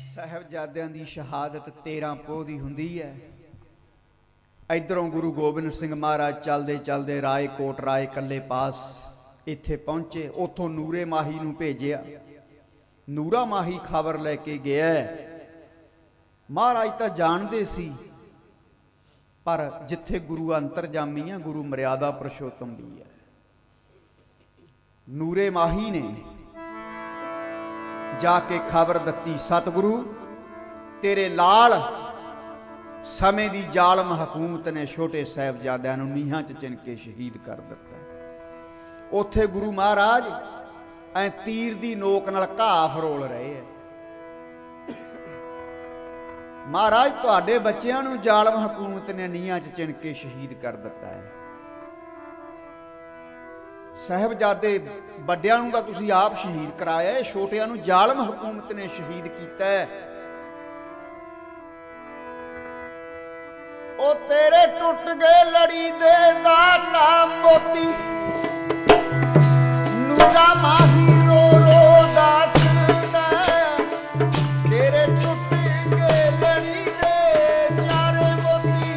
ਸਾਹਿਬਜ਼ਾਦਿਆਂ ਦੀ ਸ਼ਹਾਦਤ 13 ਪੋਹ ਦੀ ਹੁੰਦੀ ਹੈ। ਇਧਰੋਂ ਗੁਰੂ ਗੋਬਿੰਦ ਸਿੰਘ ਮਹਾਰਾਜ ਚਲਦੇ ਚਲਦੇ ਰਾਏਕੋਟ ਰਾਏ ਕੱਲੇ ਪਾਸ ਇੱਥੇ ਪਹੁੰਚੇ। ਉੱਥੋਂ ਨੂਰੇ ਮਾਹੀ ਨੂੰ ਭੇਜਿਆ। ਨੂਰਾ ਮਾਹੀ ਖਬਰ ਲੈ ਕੇ ਗਿਆ। ਮਹਾਰਾਜ ਤਾਂ ਜਾਣਦੇ ਸੀ, ਪਰ ਜਿੱਥੇ ਗੁਰੂ ਅੰਤਰਜਾਮੀ ਆ, ਗੁਰੂ ਮਰਿਆਦਾ ਪੁਰਸ਼ੋਤਮ ਵੀ ਹੈ। ਨੂਰੇ ਮਾਹੀ ਨੇ ਜਾ ਕੇ ਖਬਰ ਦਿੱਤੀ, ਸਤਿਗੁਰੂ ਤੇਰੇ ਲਾਲ ਸਮੇਂ ਦੀ ਜ਼ਾਲਮ ਹਕੂਮਤ ਨੇ ਛੋਟੇ ਸਾਹਿਬਜ਼ਾਦਿਆਂ ਨੂੰ ਨੀਹਾਂ 'ਚ ਚਿਣ ਕੇ ਸ਼ਹੀਦ ਕਰ ਦਿੱਤਾ। ਉੱਥੇ ਗੁਰੂ ਮਹਾਰਾਜ ਐ ਤੀਰ ਦੀ ਨੋਕ ਨਾਲ ਘਾਹ ਫਰੋਲ ਰਹੇ ਹੈ। ਮਹਾਰਾਜ ਤੁਹਾਡੇ ਬੱਚਿਆਂ ਨੂੰ ਜ਼ਾਲਮ ਹਕੂਮਤ ਨੇ ਨੀਹਾਂ 'ਚ ਚਿਣ ਕੇ ਸ਼ਹੀਦ ਕਰ ਦਿੱਤਾ ਹੈ। ਸਾਹਿਬਜ਼ਾਦੇ ਵੱਡਿਆਂ ਨੂੰ ਤਾਂ ਤੁਸੀਂ ਆਪ ਸ਼ਹੀਦ ਕਰਾਇਆ, ਛੋਟਿਆਂ ਨੂੰ ਜ਼ਾਲਮ ਹਕੂਮਤ ਨੇ ਸ਼ਹੀਦ ਕੀਤਾ ਹੈ। ਉਹ ਤੇਰੇ ਟੁੱਟ ਗਏ ਲੜੀ ਦੇ ਦਾਤਾ ਮੋਤੀ, ਨੂਰਾ ਮਾਹੀ ਰੋ ਰੋ ਦੱਸਦਾ, ਤੇਰੇ ਟੁੱਟ ਗਏ ਲੜੀ ਦੇ ਚਾਰੇ ਮੋਤੀ,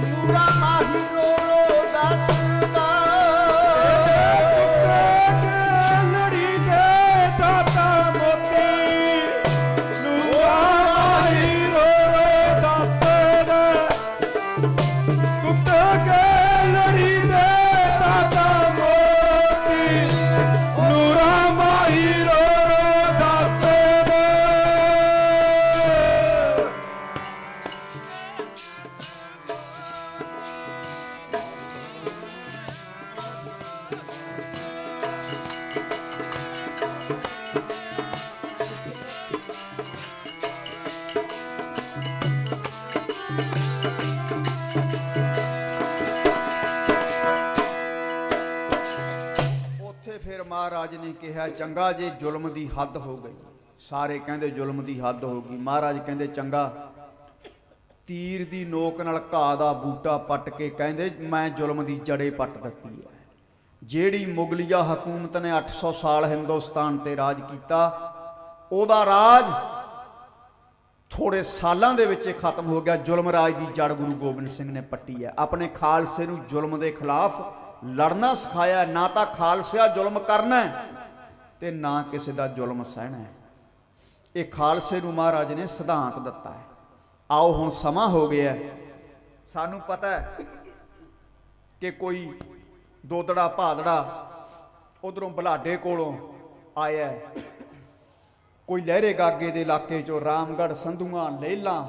ਨੂਰਾ ਮਾਹੀ ਰੋ ਰੋ ਦੱਸਦਾ, ਲੜੀ ਦੇ ਦਾਤਾ ਮੋਤੀ, ਨੂਰਾ ਮਾਹੀ ਰੋ ਰੋ ਦੱਸਦਾ, ਟੁੱਟ ਗਏ ਲੜੀ ਦੇ ਦਾਤਾ ਮੋਤੀ, ਨੂਰਾ ਮਾਹੀ ਰੋ ਰੋ ਦੱਸਦਾ। ਉੱਥੇ ਫਿਰ ਮਹਾਰਾਜ ਨੇ ਕਿਹਾ, ਚੰਗਾ ਜੇ ਜ਼ੁਲਮ ਦੀ ਹੱਦ ਹੋ ਗਈ। ਸਾਰੇ ਕਹਿੰਦੇ ਜ਼ੁਲਮ ਦੀ ਹੱਦ ਹੋ ਗਈ। ਮਹਾਰਾਜ ਕਹਿੰਦੇ ਚੰਗਾ, ਤੀਰ ਦੀ ਨੋਕ ਨਾਲ ਘਾਹ ਦਾ ਬੂਟਾ ਪੱਟ ਕੇ ਕਹਿੰਦੇ ਮੈਂ ਜ਼ੁਲਮ ਦੀ ਜੜੇ ਪੱਟ ਦਿੱਤੀ ਹੈ। ਜਿਹੜੀ ਮੁਗਲਿਆ ਹਕੂਮਤ ਨੇ 800 ਸਾਲ ਹਿੰਦੁਸਤਾਨ ਤੇ ਰਾਜ ਕੀਤਾ, ਉਹਦਾ ਰਾਜ ਥੋੜੇ ਸਾਲਾਂ ਦੇ ਵਿੱਚ ਖਤਮ ਹੋ ਗਿਆ। ਜ਼ੁਲਮ ਰਾਜ ਦੀ ਜੜ ਗੁਰੂ ਗੋਬਿੰਦ ਸਿੰਘ ਨੇ ਪੱਟੀ ਹੈ। ਆਪਣੇ ਖਾਲਸੇ ਨੂੰ ਜ਼ੁਲਮ ਦੇ ਖਿਲਾਫ ਲੜਨਾ ਸਿਖਾਇਆ। ਨਾ ਤਾਂ ਖਾਲਸਿਆ ਜ਼ੁਲਮ ਕਰਨਾ ਤੇ ਨਾ ਕਿਸੇ ਦਾ ਜ਼ੁਲਮ ਸਹਿਣਾ ਹੈ। ਇਹ ਖਾਲਸੇ ਨੂੰ ਮਹਾਰਾਜ ਨੇ ਸਿਧਾਂਤ ਦਿੱਤਾ ਹੈ। ਆਓ ਹੁਣ ਸਮਾਂ ਹੋ ਗਿਆ, ਸਾਨੂੰ ਪਤਾ ਹੈ ਕਿ ਕੋਈ ਦੋਦੜਾ ਭਾਦੜਾ ਉਧਰੋਂ ਬਲਾਡੇ ਕੋਲੋਂ ਆਇਆ, ਕੋਈ ਲਹਿਰੇ ਗਾਗੇ ਦੇ ਇਲਾਕੇ ਚੋਂ ਰਾਮਗੜ੍ਹ ਸੰਧੂਆਂ ਲੇਲਾਂ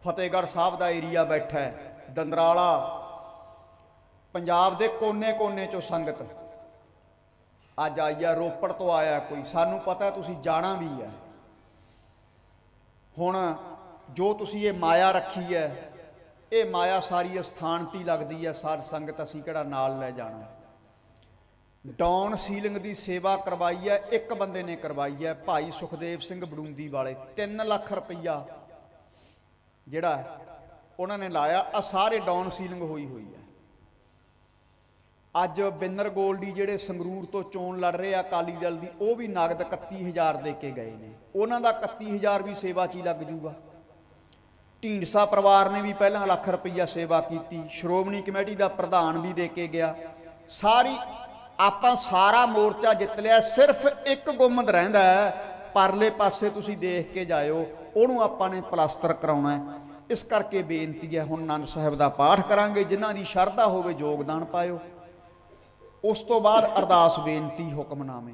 ਫਤਿਹਗੜ੍ਹ ਸਾਹਿਬ ਦਾ ਏਰੀਆ ਬੈਠਾ ਹੈ, ਦੰਦਰਾਲਾ, ਪੰਜਾਬ ਦੇ ਕੋਨੇ-ਕੋਨੇ ਚੋਂ ਸੰਗਤ ਅੱਜ ਆਈ ਆ, ਰੋਪੜ ਤੋਂ ਆਇਆ ਕੋਈ। ਸਾਨੂੰ ਪਤਾ ਤੁਸੀਂ ਜਾਣਾ ਵੀ ਹੈ। ਹੁਣ ਜੋ ਤੁਸੀਂ ਇਹ ਮਾਇਆ ਰੱਖੀ ਹੈ, ਇਹ ਮਾਇਆ ਸਾਰੀ ਅਸਥਾਨਤੀ ਲੱਗਦੀ ਹੈ। ਸਾਧ ਸੰਗਤ ਅਸੀਂ ਕਿਹੜਾ ਨਾਲ ਲੈ ਜਾਣਾ। ਡਾਊਨ ਸੀਲਿੰਗ ਦੀ ਸੇਵਾ ਕਰਵਾਈ ਹੈ, ਇੱਕ ਬੰਦੇ ਨੇ ਕਰਵਾਈ ਹੈ, ਭਾਈ ਸੁਖਦੇਵ ਸਿੰਘ ਬੜੂੰਦੀ ਵਾਲੇ। 3 ਲੱਖ ਰੁਪਈਆ ਜਿਹੜਾ ਉਹਨਾਂ ਨੇ ਲਾਇਆ। ਆ ਸਾਰੇ ਡਾਊਨ ਸੀਲਿੰਗ ਹੋਈ ਹੈ। ਅੱਜ ਬਿੰਦਰ ਗੋਲਡੀ ਜਿਹੜੇ ਸੰਗਰੂਰ ਤੋਂ ਚੋਣ ਲੜ ਰਹੇ ਆ ਅਕਾਲੀ ਦਲ ਦੀ, ਉਹ ਵੀ ਨਗਦ 31,000 ਦੇ ਕੇ ਗਏ ਨੇ। ਉਹਨਾਂ ਦਾ 31,000 ਵੀ ਸੇਵਾ 'ਚ ਹੀ ਲੱਗ ਜੂਗਾ। ਢੀਂਡਸਾ ਪਰਿਵਾਰ ਨੇ ਵੀ ਪਹਿਲਾਂ ਲੱਖ ਰੁਪਈਆ ਸੇਵਾ ਕੀਤੀ। ਸ਼੍ਰੋਮਣੀ ਕਮੇਟੀ ਦਾ ਪ੍ਰਧਾਨ ਵੀ ਦੇ ਕੇ ਗਿਆ। ਸਾਰੀ ਆਪਾਂ ਸਾਰਾ ਮੋਰਚਾ ਜਿੱਤ ਲਿਆ। ਸਿਰਫ ਇੱਕ ਗੁੰਮਦ ਰਹਿੰਦਾ ਹੈ, ਪਰਲੇ ਪਾਸੇ ਤੁਸੀਂ ਦੇਖ ਕੇ ਜਾਇਓ, ਉਹਨੂੰ ਆਪਾਂ ਨੇ ਪਲਾਸਟਰ ਕਰਾਉਣਾ ਹੈ। ਇਸ ਕਰਕੇ ਬੇਨਤੀ ਹੈ, ਹੁਣ ਆਨੰਦ ਸਾਹਿਬ ਦਾ ਪਾਠ ਕਰਾਂਗੇ। ਜਿਨ੍ਹਾਂ ਦੀ ਸ਼ਰਧਾ ਹੋਵੇ ਯੋਗਦਾਨ ਪਾਇਓ। ਉਸ ਤੋਂ ਬਾਅਦ ਅਰਦਾਸ ਬੇਨਤੀ ਹੁਕਮਨਾਮੇ।